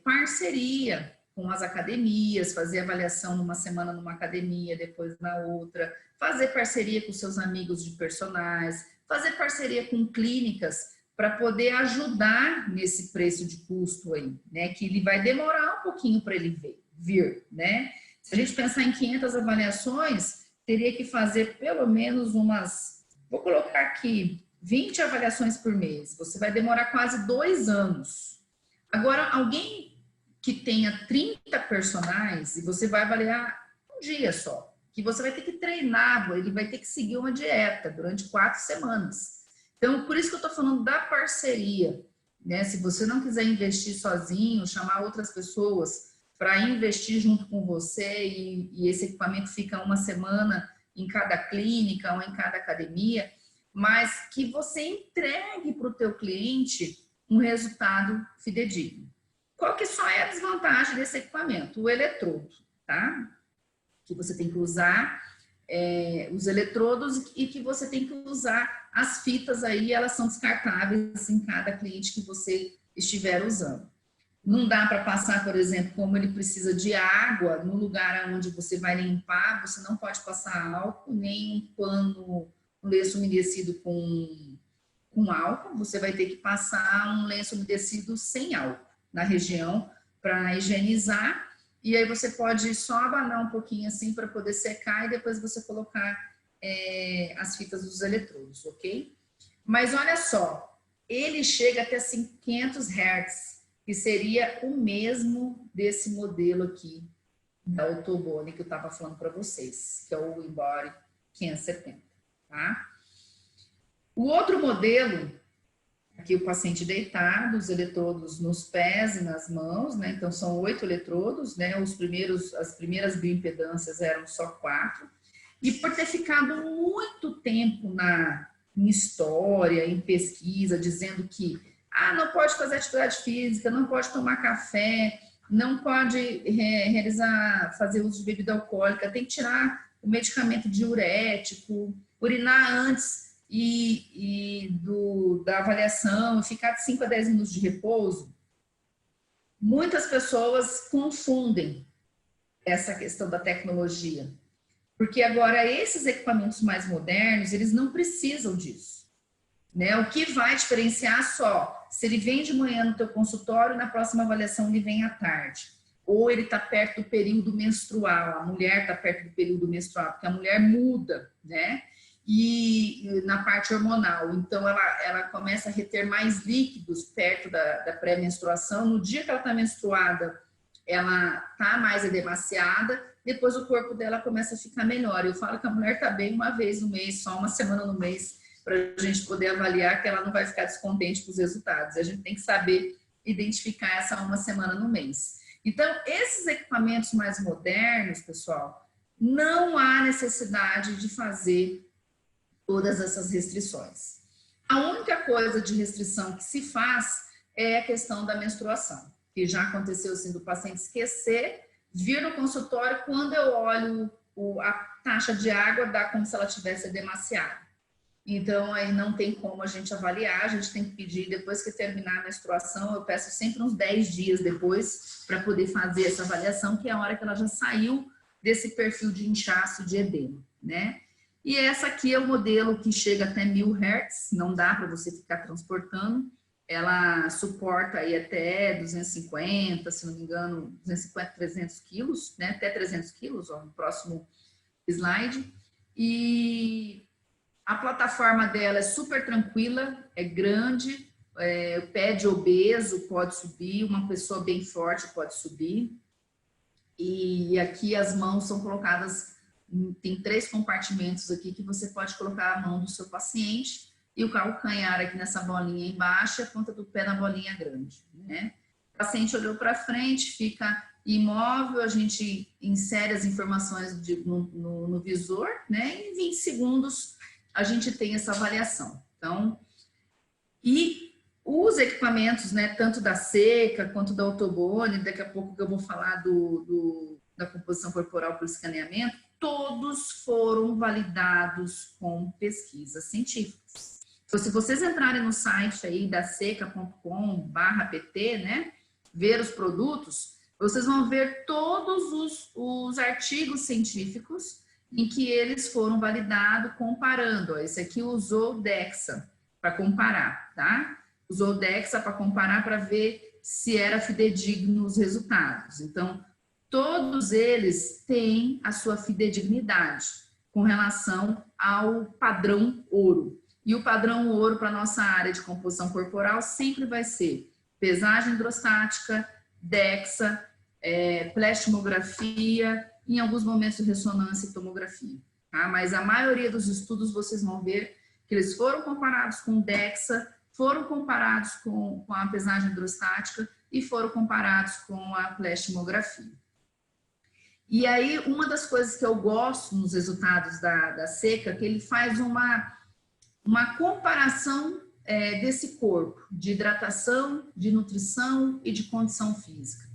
Speaker 1: parceria com as academias, fazer avaliação numa semana numa academia, depois na outra, fazer parceria com seus amigos de personagens, fazer parceria com clínicas para poder ajudar nesse preço de custo aí, né? Que ele vai demorar um pouquinho para ele vir, né? Se a gente pensar em 500 avaliações, teria que fazer pelo menos vou colocar aqui, 20 avaliações por mês. Você vai demorar quase 2 anos. Agora, alguém que tenha 30 personagens e você vai avaliar um dia só, que você vai ter que treinar, ele vai ter que seguir uma dieta durante 4 semanas. Então, por isso que eu estou falando da parceria, né? Se você não quiser investir sozinho, chamar outras pessoas para investir junto com você e esse equipamento fica uma semana em cada clínica ou em cada academia, mas que você entregue para o teu cliente um resultado fidedigno. Qual que só é a desvantagem desse equipamento? O eletrodo, tá? Que você tem que usar os eletrodos e que você tem que usar as fitas aí, elas são descartáveis em cada cliente que você estiver usando. Não dá para passar, por exemplo, como ele precisa de água no lugar onde você vai limpar, você não pode passar álcool, nem um pano, um lenço umedecido com álcool, você vai ter que passar um lenço umedecido sem álcool na região para higienizar, e aí você pode só abanar um pouquinho assim para poder secar e depois você colocar as fitas dos eletrodos, ok? Mas olha só, ele chega até 500 Hz, que seria o mesmo desse modelo aqui da Autobone que eu estava falando para vocês, que é o Embody 570, tá? O outro modelo, aqui o paciente deitado, os eletrodos nos pés e nas mãos, né? Então são 8 eletrodos, né? As primeiras bioimpedâncias eram só 4. E por ter ficado muito tempo em história, em pesquisa, dizendo que não pode fazer atividade física, não pode tomar café, não pode fazer uso de bebida alcoólica, tem que tirar o medicamento diurético, urinar antes da avaliação, ficar de 5 a 10 minutos de repouso. Muitas pessoas confundem essa questão da tecnologia, porque agora esses equipamentos mais modernos, eles não precisam disso, né? O que vai diferenciar só se ele vem de manhã no teu consultório, na próxima avaliação ele vem à tarde, ou ele está perto do período menstrual, a mulher está perto do período menstrual, porque a mulher muda, né? E na parte hormonal, então ela começa a reter mais líquidos perto da pré-menstruação. No dia que ela está menstruada, ela está mais edemaciada, depois o corpo dela começa a ficar melhor. Eu falo que a mulher está bem uma vez no mês, só uma semana no mês, para a gente poder avaliar que ela não vai ficar descontente com os resultados. A gente tem que saber identificar essa uma semana no mês. Então, esses equipamentos mais modernos, pessoal, não há necessidade de fazer todas essas restrições. A única coisa de restrição que se faz é a questão da menstruação, que já aconteceu assim do paciente esquecer, vir no consultório, quando eu olho a taxa de água, dá como se ela tivesse edemaciada. Então, aí não tem como a gente avaliar, a gente tem que pedir, depois que terminar a menstruação, eu peço sempre uns 10 dias depois, para poder fazer essa avaliação, que é a hora que ela já saiu desse perfil de inchaço, de edema, né? E essa aqui é o modelo que chega até 1000 Hz, não dá para você ficar transportando, ela suporta aí até 250, se não me engano, 250, 300 quilos, né? Até 300 quilos, ó, no próximo slide. E a plataforma dela é super tranquila, é grande, o pé de obeso pode subir, uma pessoa bem forte pode subir. E aqui as mãos são colocadas, tem 3 compartimentos aqui que você pode colocar a mão do seu paciente e o calcanhar aqui nessa bolinha embaixo e a ponta do pé na bolinha grande, né? O paciente olhou para frente, fica imóvel, a gente insere as informações no visor, né? E em 20 segundos a gente tem essa avaliação. Então, e os equipamentos, né, tanto da Seca quanto da Autobone, daqui a pouco eu vou falar da composição corporal por escaneamento, todos foram validados com pesquisas científicas. Então, se vocês entrarem no site aí da seca.com/pt, né, ver os produtos, vocês vão ver todos os artigos científicos em que eles foram validados comparando. Ó, esse aqui usou DEXA para comparar, tá? Usou DEXA para comparar para ver se era fidedigno os resultados. Então, todos eles têm a sua fidedignidade com relação ao padrão ouro. E o padrão ouro para a nossa área de composição corporal sempre vai ser pesagem hidrostática, DEXA, plastimografia, em alguns momentos ressonância e tomografia. Tá? Mas a maioria dos estudos vocês vão ver que eles foram comparados com DEXA, foram comparados com a pesagem hidrostática e foram comparados com a plastimografia. E aí, uma das coisas que eu gosto nos resultados da Seca, que ele faz uma comparação desse corpo, de hidratação, de nutrição e de condição física.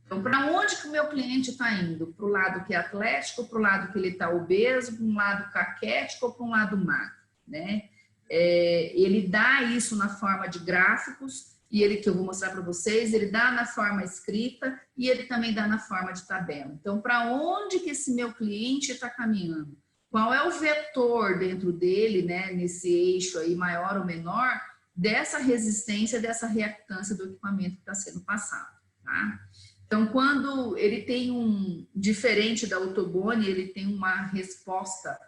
Speaker 1: Então, para onde que o meu cliente está indo? Para o lado que é atlético, para o lado que ele está obeso, para um lado caquético ou para um lado magro, né? Ele dá isso na forma de gráficos, e ele que eu vou mostrar para vocês, ele dá na forma escrita e ele também dá na forma de tabela. Então, para onde que esse meu cliente está caminhando? Qual é o vetor dentro dele, né, nesse eixo aí maior ou menor, dessa resistência, dessa reactância do equipamento que está sendo passado, tá? Então, quando ele tem diferente da Otoboni, ele tem uma resposta,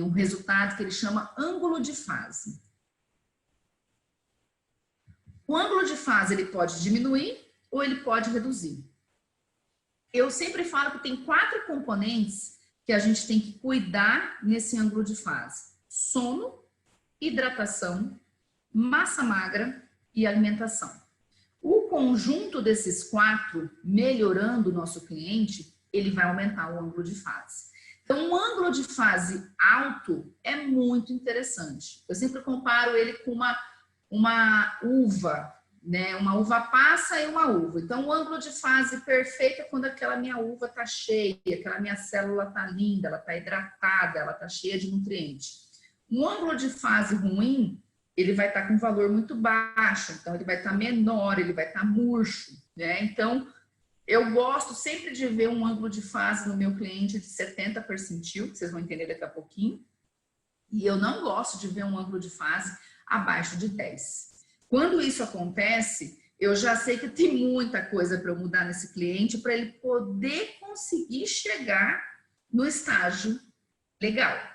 Speaker 1: um resultado que ele chama ângulo de fase. O ângulo de fase ele pode diminuir ou ele pode reduzir. Eu sempre falo que tem 4 componentes que a gente tem que cuidar nesse ângulo de fase: sono, hidratação, massa magra e alimentação. O conjunto desses 4, melhorando o nosso cliente, ele vai aumentar o ângulo de fase. Então, um ângulo de fase alto é muito interessante. Eu sempre comparo ele com uma uva, né? Uma uva passa e uma uva. Então, o ângulo de fase perfeito é quando aquela minha uva está cheia, aquela minha célula está linda, ela está hidratada, ela está cheia de nutrientes. Um ângulo de fase ruim, ele vai estar com um valor muito baixo, então ele vai estar menor, ele vai estar murcho, né? Então, eu gosto sempre de ver um ângulo de fase no meu cliente de 70 percentil, que vocês vão entender daqui a pouquinho, e eu não gosto de ver um ângulo de fase abaixo de 10. Quando isso acontece, eu já sei que tem muita coisa para eu mudar nesse cliente para ele poder conseguir chegar no estágio legal.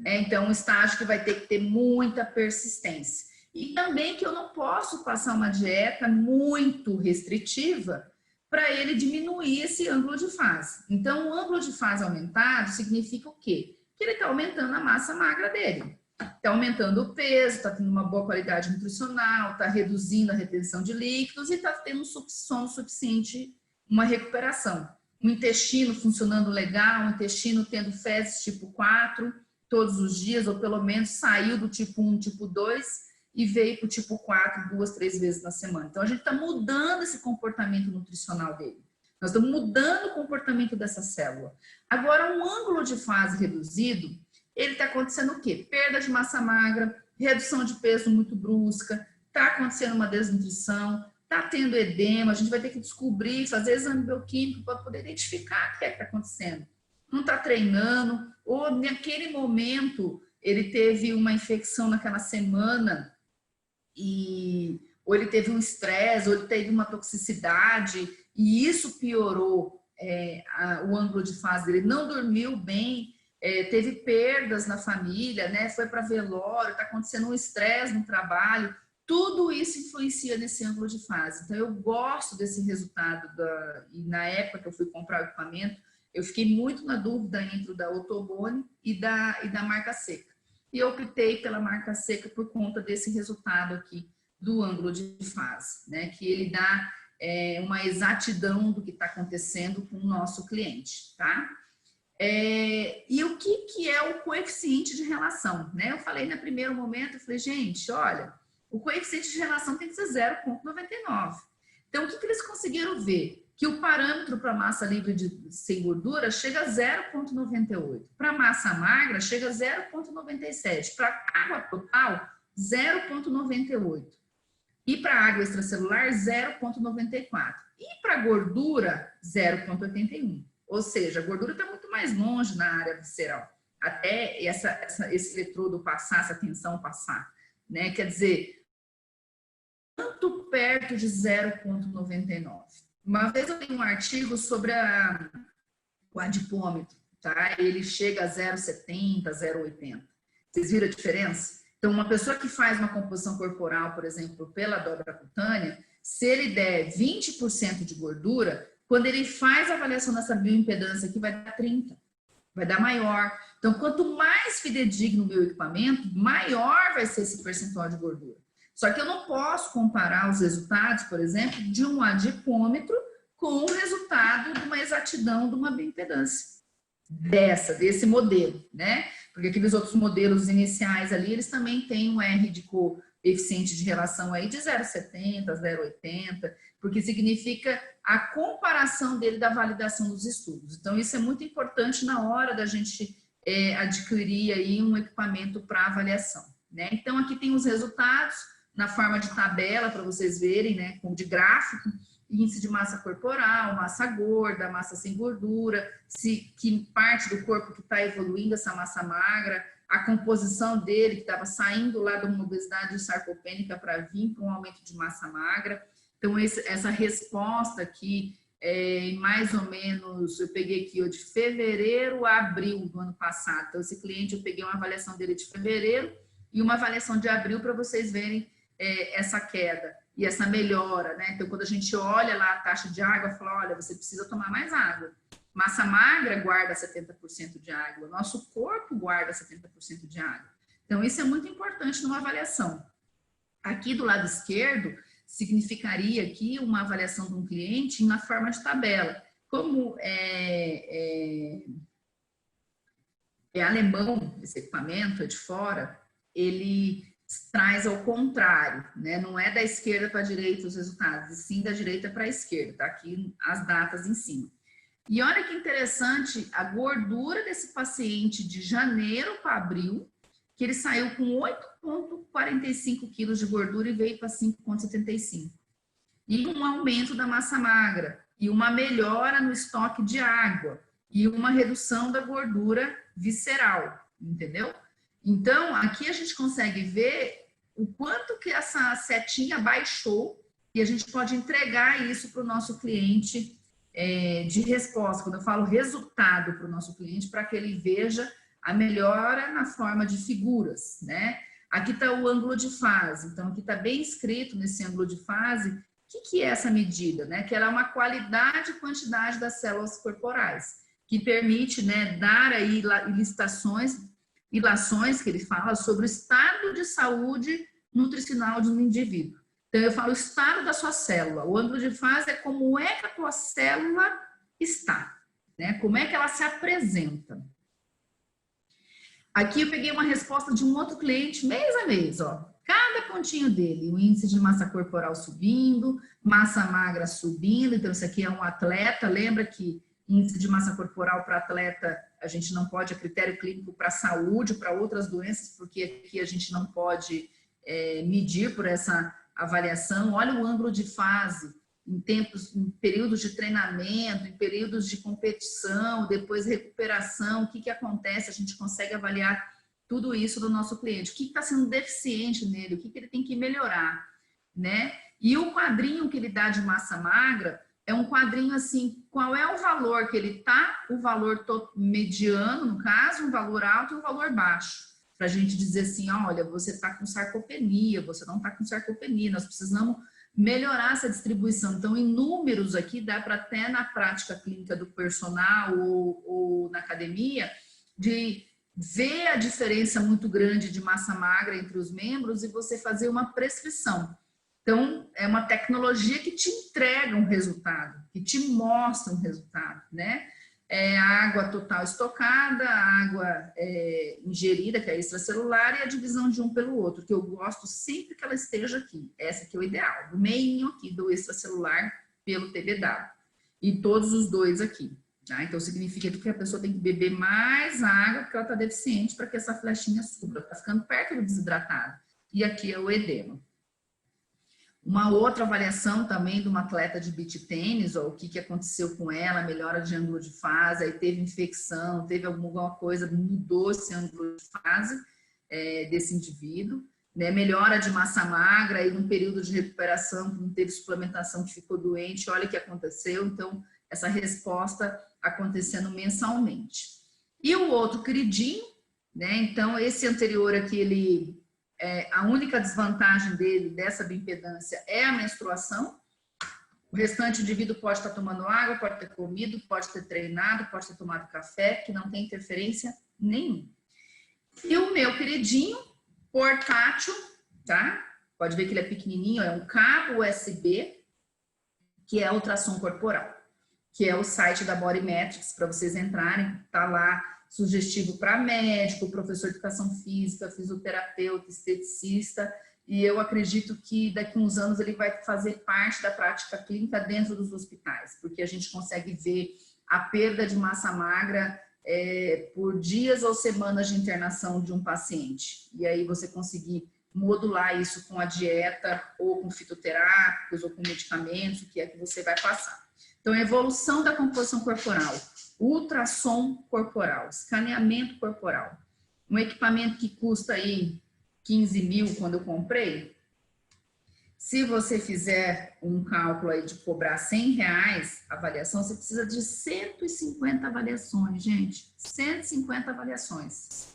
Speaker 1: Então, um estágio que vai ter que ter muita persistência. E também que eu não posso passar uma dieta muito restritiva para ele diminuir esse ângulo de fase. Então, o ângulo de fase aumentado significa o quê? Que ele está aumentando a massa magra dele. Está aumentando o peso, está tendo uma boa qualidade nutricional, está reduzindo a retenção de líquidos e está tendo um sono suficiente, uma recuperação. O intestino funcionando legal, o intestino tendo fezes tipo 4 todos os dias, ou pelo menos saiu do tipo 1, tipo 2 e veio para o tipo 4 2, 3 vezes na semana. Então, a gente está mudando esse comportamento nutricional dele. Nós estamos mudando o comportamento dessa célula. Agora, um ângulo de fase reduzido, ele está acontecendo o quê? Perda de massa magra, redução de peso muito brusca, está acontecendo uma desnutrição, está tendo edema, a gente vai ter que descobrir, fazer exame bioquímico para poder identificar o que é que está acontecendo. Não está treinando, ou naquele momento ele teve uma infecção naquela semana, ou ele teve um estresse, ou ele teve uma toxicidade, e isso piorou o ângulo de fase dele, não dormiu bem, teve perdas na família, né? Foi para velório, está acontecendo um estresse no trabalho, tudo isso influencia nesse ângulo de fase. Então, eu gosto desse resultado, e na época que eu fui comprar o equipamento, eu fiquei muito na dúvida entre o da Otoboni e da marca seca. E eu optei pela marca seca por conta desse resultado aqui do ângulo de fase, né? Que ele dá uma exatidão do que está acontecendo com o nosso cliente, tá? E o que é o coeficiente de relação, né? Eu falei no primeiro momento, eu falei, gente, olha, o coeficiente de relação tem que ser 0,99. Então, o que eles conseguiram ver? Que o parâmetro para massa livre sem gordura chega a 0,98. Para massa magra, chega a 0,97. Para água total, 0,98. E para água extracelular, 0,94. E para gordura, 0,81. Ou seja, a gordura está muito mais longe na área visceral. Até esse eletrodo passar, essa tensão passar, né? Quer dizer, tanto perto de 0,99. Uma vez eu li um artigo sobre o adipômetro, tá? Ele chega a 0,70, 0,80. Vocês viram a diferença? Então, uma pessoa que faz uma composição corporal, por exemplo, pela dobra cutânea, se ele der 20% de gordura, quando ele faz a avaliação dessa bioimpedância aqui, vai dar 30, vai dar maior. Então, quanto mais fidedigno o meu equipamento, maior vai ser esse percentual de gordura. Só que eu não posso comparar os resultados, por exemplo, de um adipômetro com o resultado de uma exatidão de uma bioimpedância desse modelo, né? Porque aqueles outros modelos iniciais ali, eles também têm um R de coeficiente de relação aí de 0,70, 0,80, porque significa a comparação dele da validação dos estudos. Então, isso é muito importante na hora da gente adquirir aí um equipamento para avaliação, né? Então, aqui tem os resultados. na forma de tabela para vocês verem, né, como de gráfico, índice de massa corporal, massa gorda, massa sem gordura, que parte do corpo que está evoluindo essa massa magra, a composição dele, que estava saindo lá de uma obesidade sarcopênica para vir para um aumento de massa magra. Então, essa resposta aqui, mais ou menos, eu peguei aqui de fevereiro a abril do ano passado. Então, esse cliente, eu peguei uma avaliação dele de fevereiro e uma avaliação de abril para vocês verem essa queda e essa melhora, né? Então, quando a gente olha lá a taxa de água, fala, olha, você precisa tomar mais água. Massa magra guarda 70% de água, nosso corpo guarda 70% de água. Então, isso é muito importante numa avaliação. Aqui do lado esquerdo, significaria aqui uma avaliação de um cliente na forma de tabela. Como é alemão esse equipamento, é de fora, ele traz ao contrário, né? Não é da esquerda para a direita os resultados, e sim da direita para a esquerda, tá aqui as datas em cima. E olha que interessante, a gordura desse paciente de janeiro para abril, que ele saiu com 8,45 quilos de gordura e veio para 5,75. E um aumento da massa magra, e uma melhora no estoque de água, e uma redução da gordura visceral, entendeu? Então, aqui a gente consegue ver o quanto que essa setinha baixou e a gente pode entregar isso para o nosso cliente de resposta. Quando eu falo resultado para o nosso cliente, para que ele veja a melhora na forma de figuras, né? Aqui está o ângulo de fase. Então, aqui está bem escrito nesse ângulo de fase o que é essa medida, né? Que ela é uma qualidade e quantidade das células corporais, que permite, né, dar aí ilações que ele fala sobre o estado de saúde nutricional de um indivíduo. Então, eu falo o estado da sua célula. O ângulo de fase é como é que a tua célula está, né? Como é que ela se apresenta. Aqui eu peguei uma resposta de um outro cliente mês a mês, ó. Cada pontinho dele, o índice de massa corporal subindo, massa magra subindo. Então, isso aqui é um atleta. Lembra que índice de massa corporal para atleta, a gente não pode, é critério clínico para saúde, para outras doenças, porque aqui a gente não pode medir por essa avaliação. Olha o ângulo de fase, em períodos de treinamento, em períodos de competição, depois recuperação, o que acontece, a gente consegue avaliar tudo isso do nosso cliente, o que está sendo deficiente nele, o que ele tem que melhorar, né? E o quadrinho que ele dá de massa magra é um quadrinho assim, qual é o valor que ele está, o valor mediano, no caso, um valor alto e um valor baixo, para a gente dizer assim, olha, você está com sarcopenia, você não está com sarcopenia, nós precisamos melhorar essa distribuição. Então, em números aqui, dá para até na prática clínica do personal ou na academia, de ver a diferença muito grande de massa magra entre os membros e você fazer uma prescrição. Então, é uma tecnologia que te entrega um resultado, que te mostra um resultado, né? A água total estocada, a água ingerida, que é extracelular, e a divisão de um pelo outro, que eu gosto sempre que ela esteja aqui. Essa aqui é o ideal, do meinho aqui do extracelular pelo TBW. E todos os dois aqui. Tá? Então, significa que a pessoa tem que beber mais água porque ela está deficiente para que essa flechinha suba. Está ficando perto do desidratado. E aqui é o edema. Uma outra avaliação também de uma atleta de beach tênis, ó, o que aconteceu com ela, melhora de ângulo de fase, aí teve infecção, teve alguma coisa, mudou esse ângulo de fase desse indivíduo, né? Melhora de massa magra, aí num período de recuperação, não teve suplementação, que ficou doente, olha o que aconteceu, então essa resposta acontecendo mensalmente. E o outro queridinho, né? Então esse anterior aqui, a única desvantagem dele, dessa bioimpedância, é a menstruação. O restante indivíduo pode estar tomando água, pode ter comido, pode ter treinado, pode ter tomado café, que não tem interferência nenhuma. E o meu queridinho, portátil, tá? Pode ver que ele é pequenininho, é um cabo USB, que é ultrassom corporal, que é o site da Body Metrics, para vocês entrarem, tá lá, sugestivo para médico, professor de educação física, fisioterapeuta, esteticista, e eu acredito que daqui a uns anos ele vai fazer parte da prática clínica dentro dos hospitais, porque a gente consegue ver a perda de massa magra por dias ou semanas de internação de um paciente, e aí você conseguir modular isso com a dieta, ou com fitoterápicos, ou com medicamentos, o que é que você vai passar. Então, evolução da composição corporal, ultrassom corporal, escaneamento corporal. Um equipamento que custa aí 15 mil quando eu comprei, se você fizer um cálculo aí de cobrar R$100 a avaliação, você precisa de 150 avaliações, gente. 150 avaliações.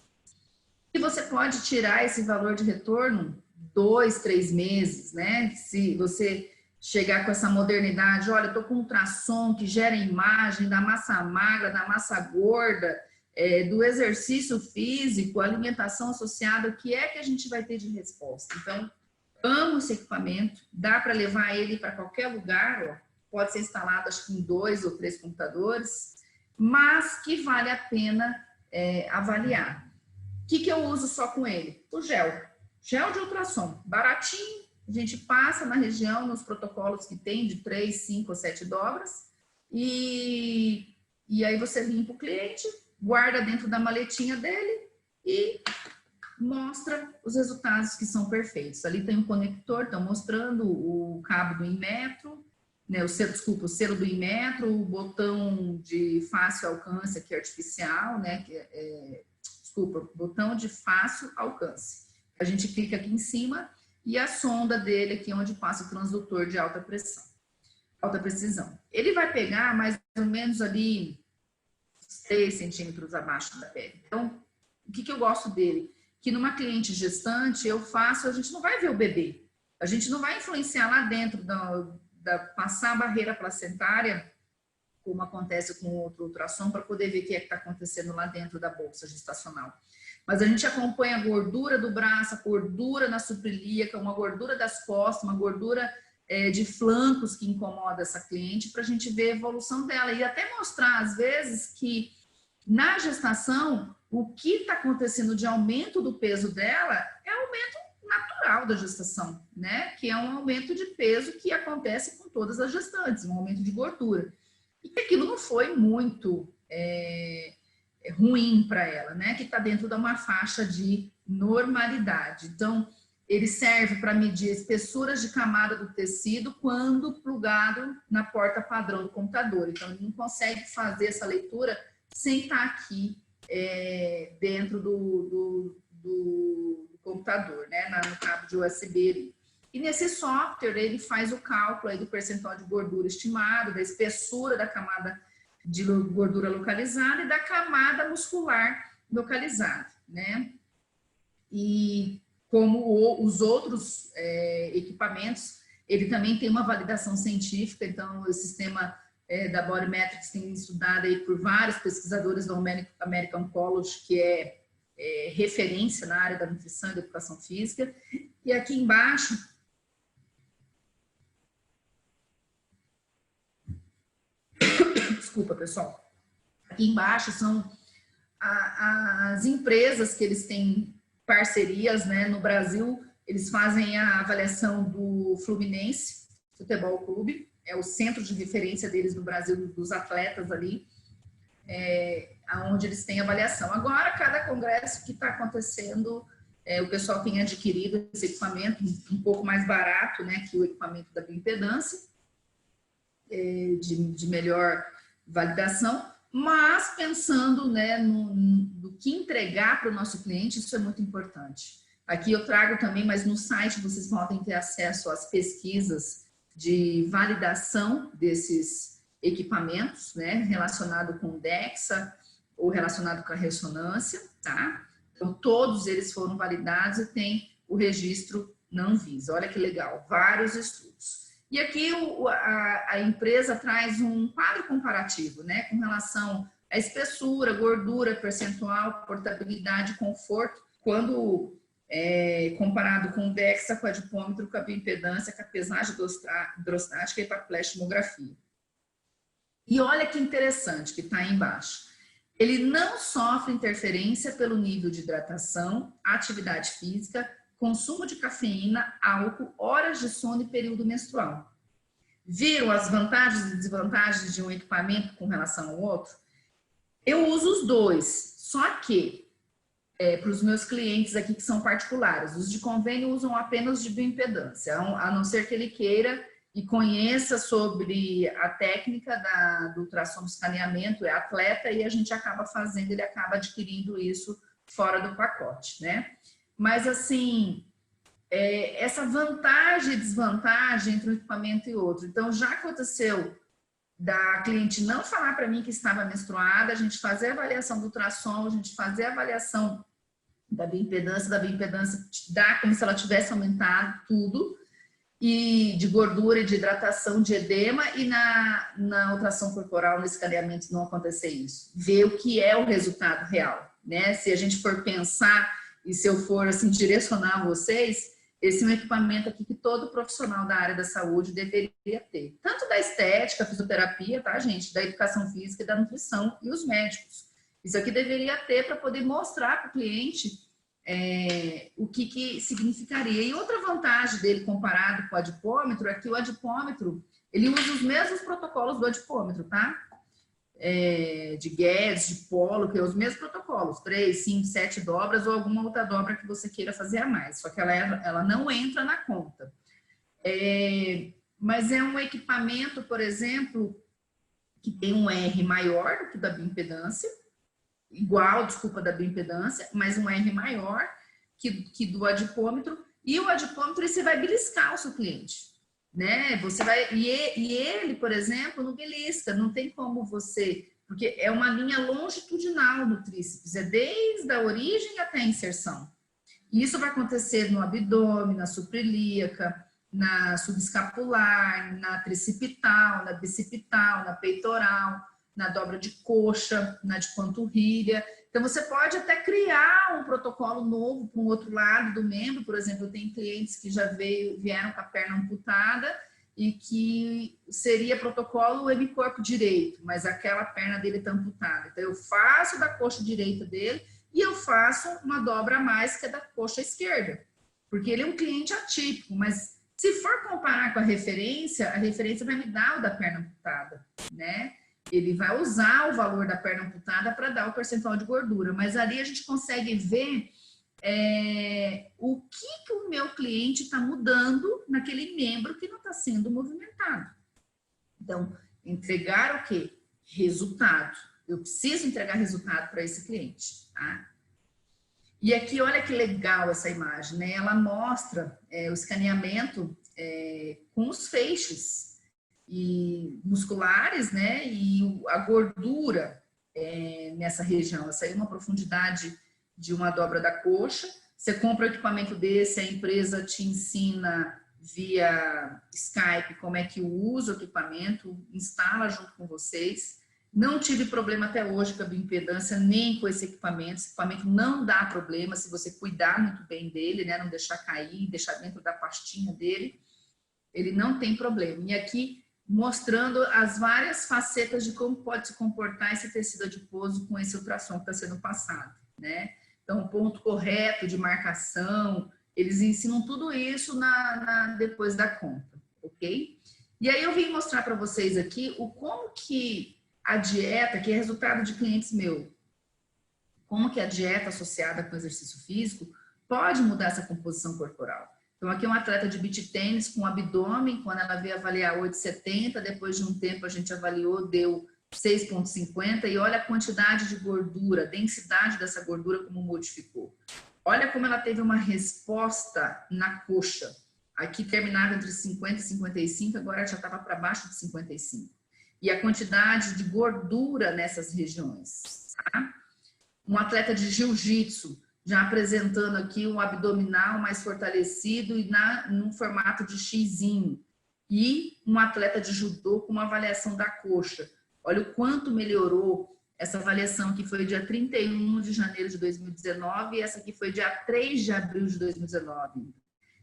Speaker 1: E você pode tirar esse valor de retorno 2, 3 meses, né? Se você chegar com essa modernidade, olha, eu tô com um ultrassom que gera imagem da massa magra, da massa gorda, do exercício físico, alimentação associada, o que é que a gente vai ter de resposta? Então, amo esse equipamento, dá para levar ele para qualquer lugar, ó, pode ser instalado acho que em 2 ou 3 computadores, mas que vale a pena avaliar. O que eu uso só com ele? O gel de ultrassom, baratinho, a gente passa na região, nos protocolos que tem de 3, 5 ou 7 dobras, e aí você limpa o cliente, guarda dentro da maletinha dele e mostra os resultados que são perfeitos. Ali tem um conector, estão mostrando o cabo do Inmetro, né, o selo do Inmetro, o botão de fácil alcance aqui artificial, né, botão de fácil alcance. A gente clica aqui em cima e a sonda dele aqui onde passa o transdutor de alta pressão, alta precisão. Ele vai pegar mais ou menos ali 3 centímetros abaixo da pele. Então, o que eu gosto dele? Que numa cliente gestante a gente não vai ver o bebê, a gente não vai influenciar lá dentro passar a barreira placentária, como acontece com outro ultrassom, para poder ver o que é que está acontecendo lá dentro da bolsa gestacional. Mas a gente acompanha a gordura do braço, a gordura na suprailíaca, uma gordura das costas, uma gordura de flancos que incomoda essa cliente, para a gente ver a evolução dela e até mostrar, às vezes, que na gestação, o que está acontecendo de aumento do peso dela é aumento natural da gestação, né? Que é um aumento de peso que acontece com todas as gestantes, um aumento de gordura. E que aquilo não foi muito ruim para ela, né? Que está dentro de uma faixa de normalidade. Então, ele serve para medir espessuras de camada do tecido quando plugado na porta padrão do computador. Então, ele não consegue fazer essa leitura sem estar aqui dentro do computador, né? No cabo de USB ali. E nesse software, ele faz o cálculo aí do percentual de gordura estimado, da espessura da camada de gordura localizada e da camada muscular localizada, né? E como os outros equipamentos, ele também tem uma validação científica, então o sistema da Body Metrics tem estudado aí por vários pesquisadores do American College, que é referência na área da nutrição e da educação física. E aqui embaixo, desculpa, pessoal, aqui embaixo são as empresas que eles têm parcerias, né? No Brasil, eles fazem a avaliação do Fluminense Futebol Clube, é o centro de referência deles no Brasil, dos atletas ali, onde eles têm avaliação. Agora, cada congresso que está acontecendo, o pessoal tem adquirido esse equipamento um pouco mais barato, né, que o equipamento da bioimpedância, de melhor validação, mas pensando, né, no que entregar para o nosso cliente, isso é muito importante. Aqui eu trago também, mas no site vocês podem ter acesso às pesquisas de validação desses equipamentos, né, relacionado com DEXA ou relacionado com a ressonância, tá? Então, todos eles foram validados e tem o registro não Anvisa. Olha que legal, vários estudos. E aqui a empresa traz um quadro comparativo, né, com relação à espessura, gordura, percentual, portabilidade, conforto, quando comparado com o DEXA, com o adipômetro, com a bioimpedância, com a pesagem hidrostática e com a flexmografia. E olha que interessante que está aí embaixo. Ele não sofre interferência pelo nível de hidratação, atividade física, consumo de cafeína, álcool, horas de sono e período menstrual. Viram as vantagens e desvantagens de um equipamento com relação ao outro? Eu uso os dois, só que para os meus clientes aqui que são particulares. Os de convênio usam apenas de bioimpedância, a não ser que ele queira e conheça sobre a técnica do ultrassom de escaneamento, é atleta, e a gente acaba fazendo, ele acaba adquirindo isso fora do pacote, né? Mas, assim, essa vantagem e desvantagem entre um equipamento e outro. Então, já aconteceu da cliente não falar para mim que estava menstruada, a gente fazer a avaliação do ultrassom, a gente fazer a avaliação da bioimpedância dá como se ela tivesse aumentado tudo, e de gordura, de hidratação, de edema, e na ultrassom corporal, no escaneamento, não acontecer isso. Ver o que é o resultado real, né? Se a gente for pensar, e se eu for, assim, direcionar vocês, esse é um equipamento aqui que todo profissional da área da saúde deveria ter. Tanto da estética, fisioterapia, tá, gente? Da educação física e da nutrição, e os médicos. Isso aqui deveria ter para poder mostrar para o cliente o que significaria. E outra vantagem dele comparado com o adipômetro é que o adipômetro, ele usa os mesmos protocolos do adipômetro, tá? De Guedes, de Polo, que é os mesmos protocolos, 3, 5, 7 dobras ou alguma outra dobra que você queira fazer a mais, só que ela não entra na conta. Mas é um equipamento, por exemplo, que tem um R maior do que o da bioimpedância, da bioimpedância, mas um R maior que do adipômetro, e o adipômetro você vai beliscar o seu cliente, né? Você vai, e ele, por exemplo, não belisca, não tem como você, porque é uma linha longitudinal do tríceps, é desde a origem até a inserção. E isso vai acontecer no abdômen, na suprailíaca, na subescapular, na tricipital, na bicipital, na peitoral, na dobra de coxa, na de panturrilha. Então, você pode até criar um protocolo novo para um outro lado do membro. Por exemplo, eu tenho clientes que já vieram com a perna amputada e que seria protocolo hemicorpo direito, mas aquela perna dele está amputada. Então, eu faço da coxa direita dele e eu faço uma dobra a mais que é da coxa esquerda, porque ele é um cliente atípico, mas se for comparar com a referência vai me dar o da perna amputada, né? Ele vai usar o valor da perna amputada para dar o percentual de gordura, mas ali a gente consegue ver o que o meu cliente está mudando naquele membro que não está sendo movimentado. Então, entregar o quê? Resultado. Eu preciso entregar resultado para esse cliente, tá? E aqui, olha que legal essa imagem, né? Ela mostra o escaneamento com os feixes e musculares, né? E a gordura nessa região. Essa aí é uma profundidade de uma dobra da coxa. Você compra um equipamento desse, a empresa te ensina via Skype como é que usa o equipamento, instala junto com vocês. Não tive problema até hoje com a bioimpedância, nem com esse equipamento. Esse equipamento não dá problema se você cuidar muito bem dele, né? Não deixar cair, deixar dentro da pastinha dele. Ele não tem problema. E aqui mostrando as várias facetas de como pode se comportar esse tecido adiposo com esse ultrassom que está sendo passado, né? Então, o ponto correto de marcação, eles ensinam tudo isso depois da conta, ok? E aí eu vim mostrar para vocês aqui como que a dieta, que é resultado de clientes meus, como que a dieta associada com exercício físico pode mudar essa composição corporal. Então, aqui é um atleta de beach tênis com abdômen, quando ela veio avaliar 8,70, depois de um tempo a gente avaliou, deu 6,50, e olha a quantidade de gordura, a densidade dessa gordura como modificou. Olha como ela teve uma resposta na coxa. Aqui terminava entre 50 e 55, agora já estava para baixo de 55. E a quantidade de gordura nessas regiões. Tá? Um atleta de jiu-jitsu, já apresentando aqui um abdominal mais fortalecido e num formato de xizinho. E um atleta de judô com uma avaliação da coxa. Olha o quanto melhorou. Essa avaliação aqui foi dia 31 de janeiro de 2019 e essa aqui foi dia 3 de abril de 2019.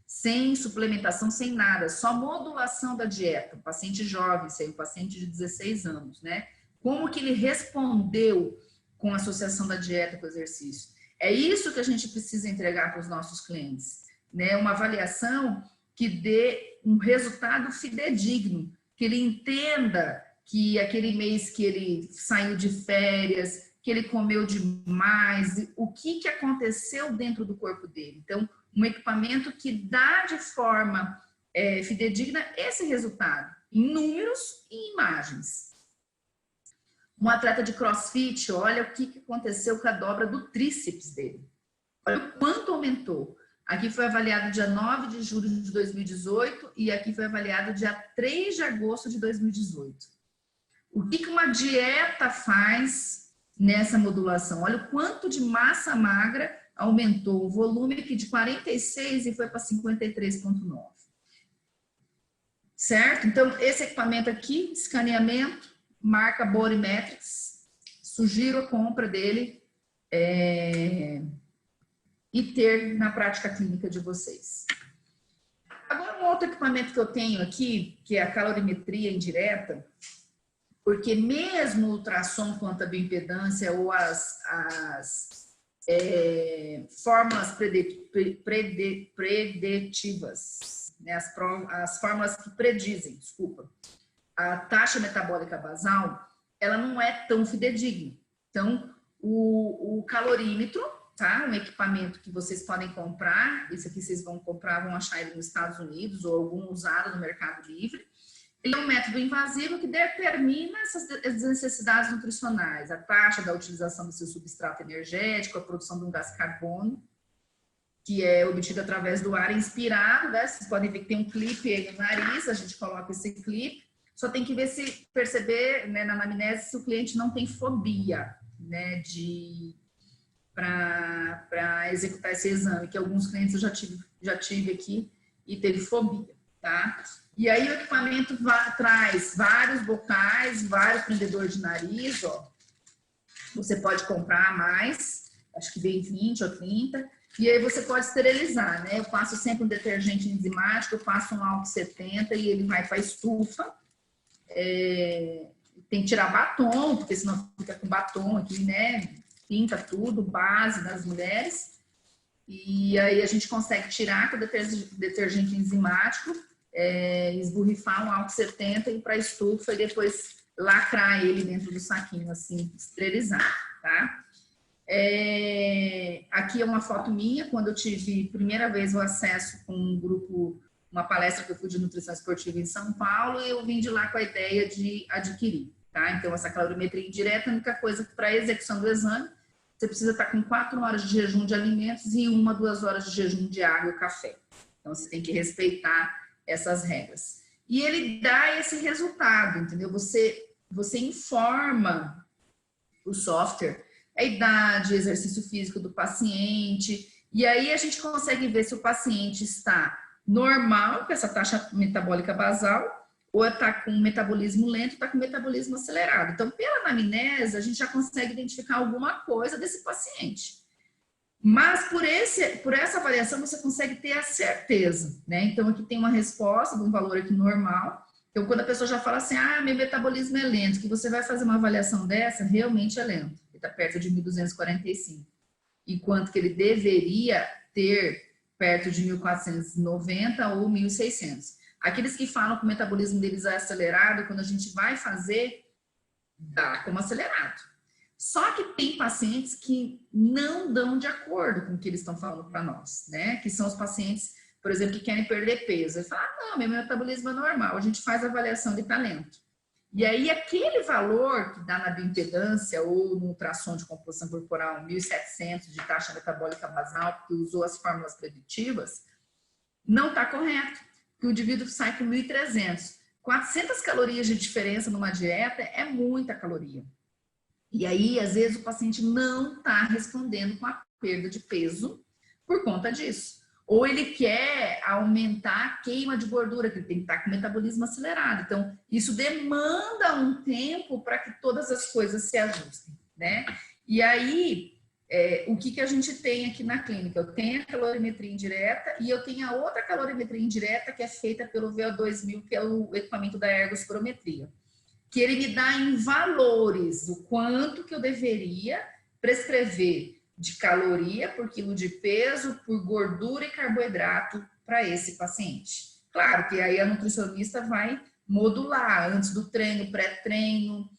Speaker 1: Sem suplementação, sem nada, só modulação da dieta. Um paciente jovem, um paciente de 16 anos, né? Como que ele respondeu com a associação da dieta com o exercício? É isso que a gente precisa entregar para os nossos clientes, né? Uma avaliação que dê um resultado fidedigno, que ele entenda que aquele mês que ele saiu de férias, que ele comeu demais, o que aconteceu dentro do corpo dele. Então, um equipamento que dá de forma fidedigna esse resultado, em números e imagens. Um atleta de CrossFit, olha o que aconteceu com a dobra do tríceps dele. Olha o quanto aumentou. Aqui foi avaliado dia 9 de julho de 2018 e aqui foi avaliado dia 3 de agosto de 2018. O que uma dieta faz nessa modulação? Olha o quanto de massa magra aumentou. O volume aqui de 46 e foi para 53,9. Certo? Então, esse equipamento aqui, escaneamento, marca Body Metrics, sugiro a compra dele e ter na prática clínica de vocês. Agora, um outro equipamento que eu tenho aqui, que é a calorimetria indireta, porque mesmo o ultrassom quanto a bioimpedância ou as fórmulas preditivas, né, as fórmulas que predizem, desculpa, a taxa metabólica basal, ela não é tão fidedigna. Então, o calorímetro, tá? Um equipamento que vocês podem comprar, esse aqui vocês vão comprar, vão achar ele nos Estados Unidos ou algum usado no Mercado Livre. Ele é um método invasivo que determina essas necessidades nutricionais, a taxa da utilização do seu substrato energético, a produção de um gás carbono, que é obtido através do ar inspirado, né? Vocês podem ver que tem um clipe aí no nariz, a gente coloca esse clipe. Só tem que ver se perceber, né, na anamnese se o cliente não tem fobia, né, para executar esse exame, que alguns clientes eu já tive aqui e teve fobia, tá? E aí o equipamento traz vários bocais, vários prendedores de nariz, ó. Você pode comprar mais, acho que vem 20 ou 30, e aí você pode esterilizar, né? Eu passo sempre um detergente enzimático, eu passo um álcool 70 e ele vai para a estufa. Tem que tirar batom, porque senão fica com batom aqui, né? Pinta tudo, base das mulheres. E aí a gente consegue tirar com o detergente enzimático, esborrifar um álcool 70 e ir para a estufa e depois lacrar ele dentro do saquinho, assim, esterilizar, tá? Aqui é uma foto minha, quando eu tive primeira vez o acesso com um grupo, uma palestra que eu fui de nutrição esportiva em São Paulo, e eu vim de lá com a ideia de adquirir, tá? Então, essa calorimetria indireta, a única coisa que para a execução do exame, você precisa estar com 4 horas de jejum de alimentos e 1 a 2 horas de jejum de água e café. Então, você tem que respeitar essas regras. E ele dá esse resultado, entendeu? Você informa o software a idade, o exercício físico do paciente, e aí a gente consegue ver se o paciente está normal, com essa taxa metabólica basal, ou está com metabolismo lento, está com metabolismo acelerado. Então, pela anamnese, a gente já consegue identificar alguma coisa desse paciente. Mas por essa avaliação, você consegue ter a certeza, né? Então, aqui tem uma resposta de um valor aqui normal. Então, quando a pessoa já fala assim, meu metabolismo é lento, que você vai fazer uma avaliação dessa, realmente é lento. Ele está perto de 1.245. Enquanto que ele deveria ter perto de 1.490 ou 1.600. Aqueles que falam que o metabolismo deles é acelerado, quando a gente vai fazer, dá como acelerado. Só que tem pacientes que não dão de acordo com o que eles estão falando para nós, né? Que são os pacientes, por exemplo, que querem perder peso. Ele fala, não, meu metabolismo é normal, a gente faz avaliação de talento. E aí, aquele valor que dá na bioimpedância ou no ultrassom de composição corporal, 1.700 de taxa metabólica basal, porque usou as fórmulas preditivas, não está correto. Porque o indivíduo sai com 1.300. 400 calorias de diferença numa dieta é muita caloria. E aí, às vezes, o paciente não está respondendo com a perda de peso por conta disso. Ou ele quer aumentar a queima de gordura, que ele tem que estar com o metabolismo acelerado. Então, isso demanda um tempo para que todas as coisas se ajustem, né? E aí, o que a gente tem aqui na clínica? Eu tenho a calorimetria indireta e eu tenho a outra calorimetria indireta que é feita pelo VO2000, que é o equipamento da ergospirometria, que ele me dá em valores o quanto que eu deveria prescrever de caloria por quilo de peso, por gordura e carboidrato para esse paciente. Claro que aí a nutricionista vai modular antes do treino, pré-treino,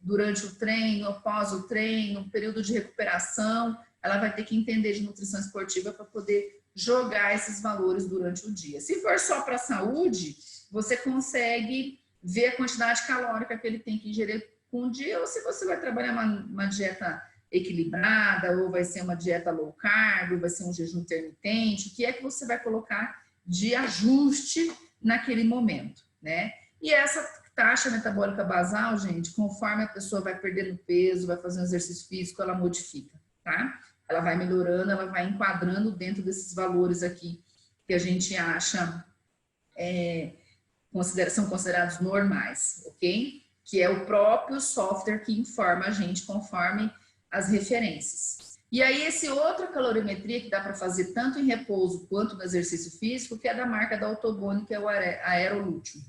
Speaker 1: durante o treino, após o treino, período de recuperação, ela vai ter que entender de nutrição esportiva para poder jogar esses valores durante o dia. Se for só para a saúde, você consegue ver a quantidade calórica que ele tem que ingerir com o dia, ou se você vai trabalhar uma dieta equilibrada, ou vai ser uma dieta low carb, ou vai ser um jejum intermitente, o que é que você vai colocar de ajuste naquele momento, né? E essa taxa metabólica basal, gente, conforme a pessoa vai perdendo peso, vai fazendo exercício físico, ela modifica, tá? Ela vai melhorando, ela vai enquadrando dentro desses valores aqui que a gente acha são considerados normais, ok? Que é o próprio software que informa a gente conforme as referências. E aí esse outra calorimetria que dá para fazer tanto em repouso quanto no exercício físico, que é da marca da Autobone, que é o Aerolúteo.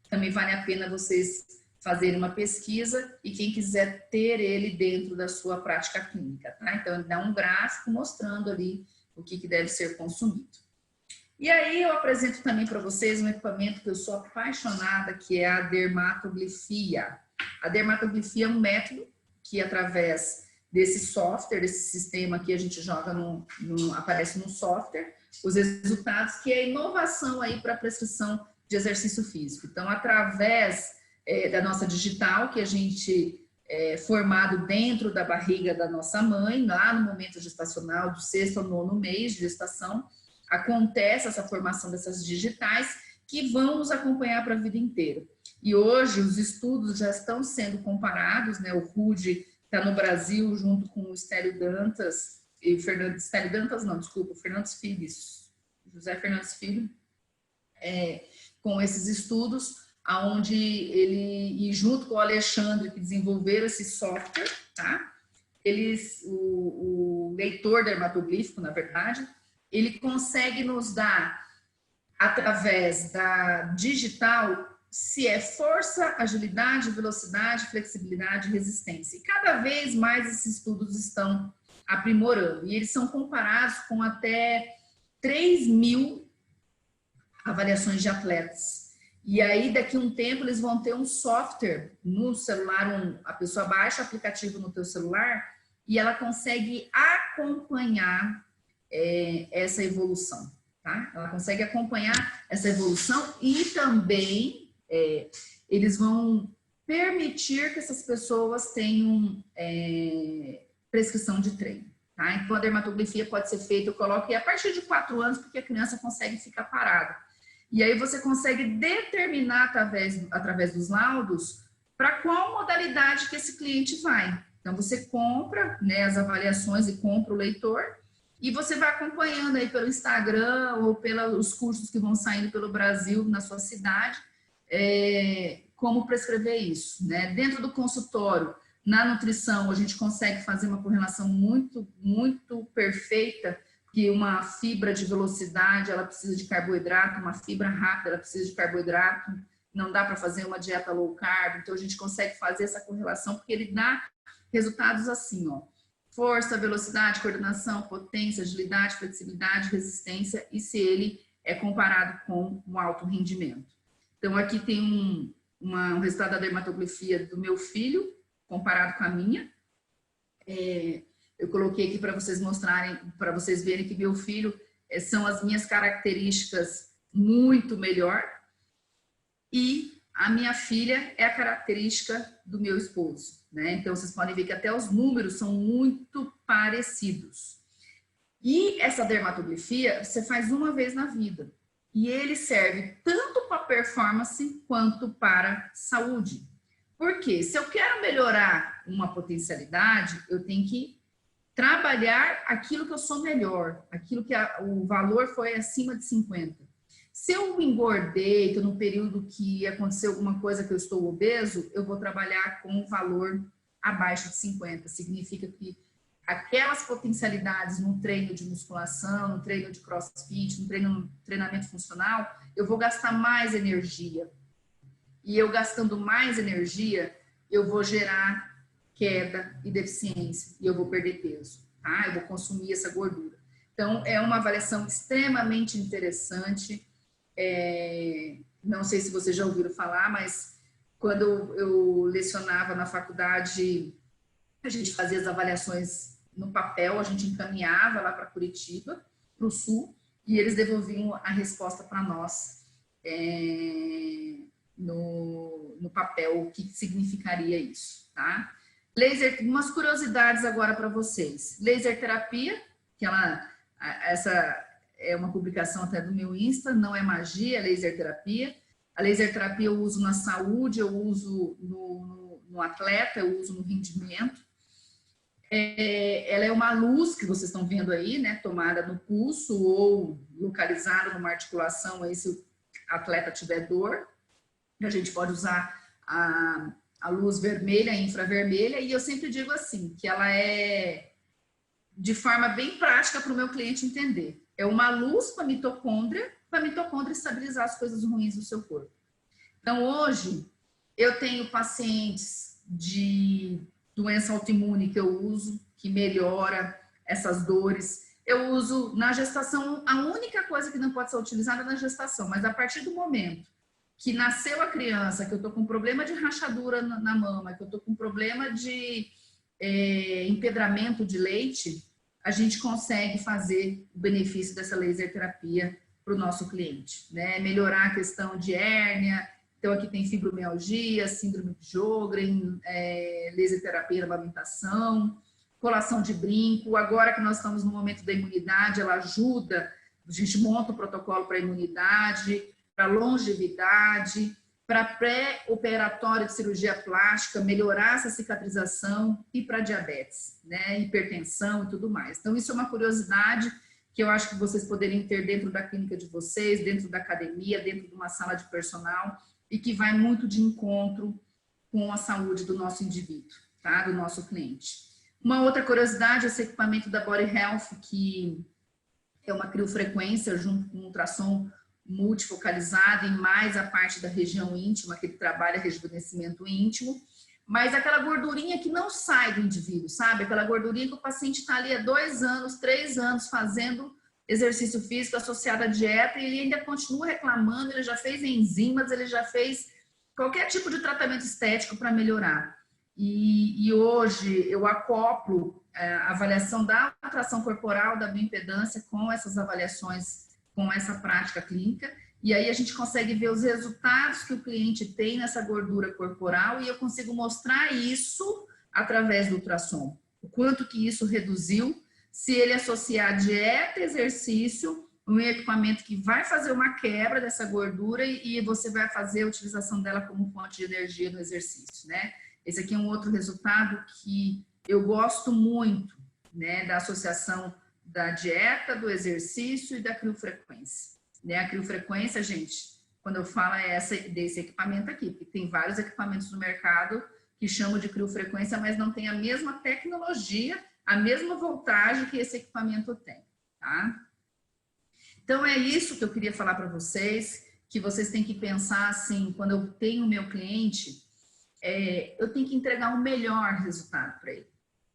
Speaker 1: Também vale a pena vocês fazerem uma pesquisa e quem quiser ter ele dentro da sua prática clínica, tá? Então, ele dá um gráfico mostrando ali o que deve ser consumido. E aí eu apresento também para vocês um equipamento que eu sou apaixonada, que é a dermatoglifia. A dermatoglifia é um método que, através desse software, desse sistema que a gente joga aparece no software, os resultados, que é a inovação aí para a prescrição de exercício físico. Então, através da nossa digital, que a gente formado dentro da barriga da nossa mãe, lá no momento gestacional, do 6º ao 9º mês de gestação, acontece essa formação dessas digitais que vão nos acompanhar para a vida inteira. E hoje os estudos já estão sendo comparados, né? O RUD está no Brasil junto com o Estélio Dantas, Fernandes Filho, José Fernandes Filho, com esses estudos, aonde ele, e junto com o Alexandre, que desenvolveram esse software, tá? O leitor dermatoglífico, na verdade, ele consegue nos dar, através da digital, se é força, agilidade, velocidade, flexibilidade e resistência. E cada vez mais esses estudos estão aprimorando. E eles são comparados com até 3.000 avaliações de atletas. E aí, daqui a um tempo, eles vão ter um software no celular, a pessoa baixa o aplicativo no teu celular e ela consegue acompanhar essa evolução, tá? Ela consegue acompanhar essa evolução e também eles vão permitir que essas pessoas tenham prescrição de treino, tá? Então, a dermatoglifia pode ser feita, eu coloco a partir de 4 anos, porque a criança consegue ficar parada. E aí você consegue determinar através dos laudos para qual modalidade que esse cliente vai. Então, você compra, né, as avaliações e compra o leitor e você vai acompanhando aí pelo Instagram ou pelos cursos que vão saindo pelo Brasil, na sua cidade, como prescrever isso, né? Dentro do consultório, na nutrição, a gente consegue fazer uma correlação muito, muito perfeita, que uma fibra de velocidade, ela precisa de carboidrato, uma fibra rápida, ela precisa de carboidrato, não dá para fazer uma dieta low carb, então a gente consegue fazer essa correlação, porque ele dá resultados assim, ó, força, velocidade, coordenação, potência, agilidade, flexibilidade, resistência, e se ele é comparado com um alto rendimento. Então, aqui tem um resultado da dermatoglifia do meu filho, comparado com a minha. Eu coloquei aqui para vocês mostrarem, para vocês verem que meu filho são as minhas características muito melhor. E a minha filha é a característica do meu esposo, né? Então, vocês podem ver que até os números são muito parecidos. E essa dermatoglifia, você faz uma vez na vida. E ele serve tanto para performance quanto para saúde. Por quê? Se eu quero melhorar uma potencialidade, eu tenho que trabalhar aquilo que eu sou melhor, aquilo que o valor foi acima de 50. Se eu engordei, estou num período que aconteceu alguma coisa que eu estou obeso, eu vou trabalhar com um valor abaixo de 50. Significa que aquelas potencialidades no treino de musculação, no treino de crossfit, no treinamento funcional, eu vou gastar mais energia. E eu gastando mais energia, eu vou gerar queda e deficiência e eu vou perder peso, tá? Eu vou consumir essa gordura. Então, é uma avaliação extremamente interessante. Não sei se vocês já ouviram falar, mas Quando eu lecionava na faculdade, a gente fazia as avaliações no papel, a gente encaminhava lá para Curitiba, para o Sul, e eles devolviam a resposta para nós no papel, o que significaria isso, tá? Laser, umas curiosidades agora para vocês. Laser terapia, que essa é uma publicação até do meu Insta, não é magia, é laser terapia. A laser terapia eu uso na saúde, eu uso no atleta, eu uso no rendimento. Ela é uma luz que vocês estão vendo aí, né, tomada no pulso ou localizada numa articulação aí se o atleta tiver dor. A gente pode usar a luz vermelha e infravermelha, e eu sempre digo assim, que ela é de forma bem prática para o meu cliente entender. É uma luz para a mitocôndria estabilizar as coisas ruins do seu corpo. Então, hoje, eu tenho pacientes de doença autoimune que eu uso, que melhora essas dores. Eu uso na gestação, a única coisa que não pode ser utilizada é na gestação, mas a partir do momento que nasceu a criança, que eu tô com problema de rachadura na mama, que eu tô com problema de empedramento de leite, a gente consegue fazer o benefício dessa laser terapia para o nosso cliente, né? Melhorar a questão de hérnia. Então, aqui tem fibromialgia, síndrome de Sjögren, laser terapia na amamentação, colação de brinco. Agora que nós estamos no momento da imunidade, ela ajuda, a gente monta o protocolo para imunidade, para longevidade, para pré-operatório de cirurgia plástica, melhorar essa cicatrização e para diabetes, né? Hipertensão e tudo mais. Então, isso é uma curiosidade que eu acho que vocês poderiam ter dentro da clínica de vocês, dentro da academia, dentro de uma sala de personal, e que vai muito de encontro com a saúde do nosso indivíduo, tá? Do nosso cliente. Uma outra curiosidade é esse equipamento da Body Health, que é uma criofrequência junto com um ultrassom multifocalizado em mais a parte da região íntima, que ele trabalha rejuvenescimento íntimo, mas aquela gordurinha que não sai do indivíduo, sabe? Aquela gordurinha que o paciente está ali há 2 anos, 3 anos fazendo exercício físico associado à dieta e ele ainda continua reclamando, ele já fez enzimas, ele já fez qualquer tipo de tratamento estético para melhorar. E hoje eu acoplo a avaliação da atração corporal, da bioimpedância com essas avaliações, com essa prática clínica, e aí a gente consegue ver os resultados que o cliente tem nessa gordura corporal e eu consigo mostrar isso através do ultrassom. O quanto que isso reduziu, se ele associar dieta, exercício, um equipamento que vai fazer uma quebra dessa gordura e você vai fazer a utilização dela como fonte de energia no exercício, né? Esse aqui é um outro resultado que eu gosto muito, né, da associação da dieta, do exercício e da criofrequência. Né? A criofrequência, gente, quando eu falo é desse equipamento aqui, porque tem vários equipamentos no mercado que chamam de criofrequência, mas não tem a mesma tecnologia, a mesma voltagem que esse equipamento tem, tá? Então, é isso que eu queria falar para vocês, que vocês têm que pensar assim, quando eu tenho o meu cliente, eu tenho que entregar o melhor resultado para ele.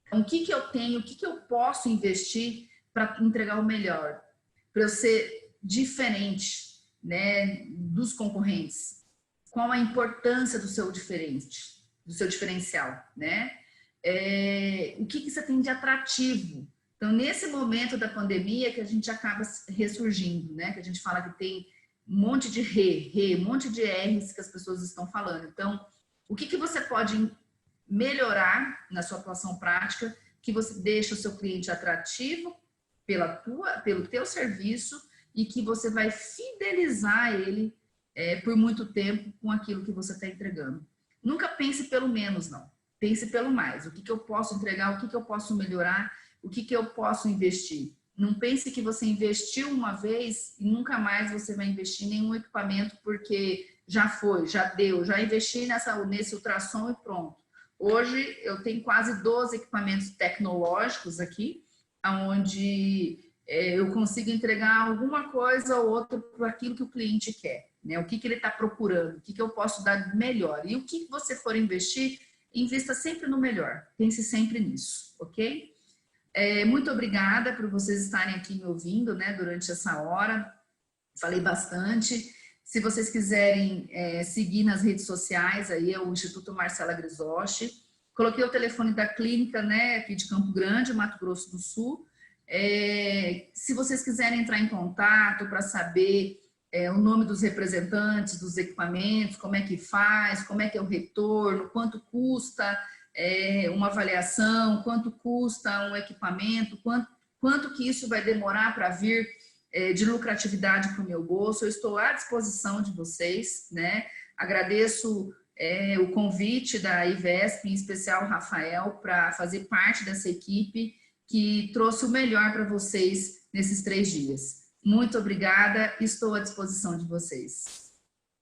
Speaker 1: Então, o que que eu tenho, o que que eu posso investir para entregar o melhor? Para eu ser diferente, né, dos concorrentes. Qual a importância do seu diferente, do seu diferencial, né? O que que você tem de atrativo? Então, nesse momento da pandemia que a gente acaba ressurgindo, né? Que a gente fala que tem um monte de um monte de R's que as pessoas estão falando. Então, o que que você pode melhorar na sua atuação prática que você deixa o seu cliente atrativo pelo teu serviço e que você vai fidelizar ele por muito tempo com aquilo que você está entregando. Nunca pense pelo menos, não. Pense pelo mais. O que que eu posso entregar, o que que eu posso melhorar, o que que eu posso investir. Não pense que você investiu uma vez e nunca mais você vai investir em nenhum equipamento porque já foi, já deu, já investi nesse ultrassom e pronto. Hoje eu tenho quase 12 equipamentos tecnológicos aqui, onde eu consigo entregar alguma coisa ou outra para aquilo que o cliente quer, né? O que que ele está procurando, o que que eu posso dar melhor. E o que você for investir, invista sempre no melhor, pense sempre nisso, ok? Muito obrigada por vocês estarem aqui me ouvindo, né, durante essa hora, falei bastante. Se vocês quiserem seguir nas redes sociais, aí é o Instituto Marcela Grisotti. Coloquei o telefone da clínica, né, aqui de Campo Grande, Mato Grosso do Sul. Se vocês quiserem entrar em contato para saber o nome dos representantes, dos equipamentos, como é que faz, como é que é o retorno, quanto custa uma avaliação, quanto custa um equipamento, quanto que isso vai demorar para vir de lucratividade para o meu bolso, eu estou à disposição de vocês, né? Agradeço o convite da IVESP, em especial o Rafael, para fazer parte dessa equipe que trouxe o melhor para vocês nesses 3 dias. Muito obrigada, estou à disposição de vocês.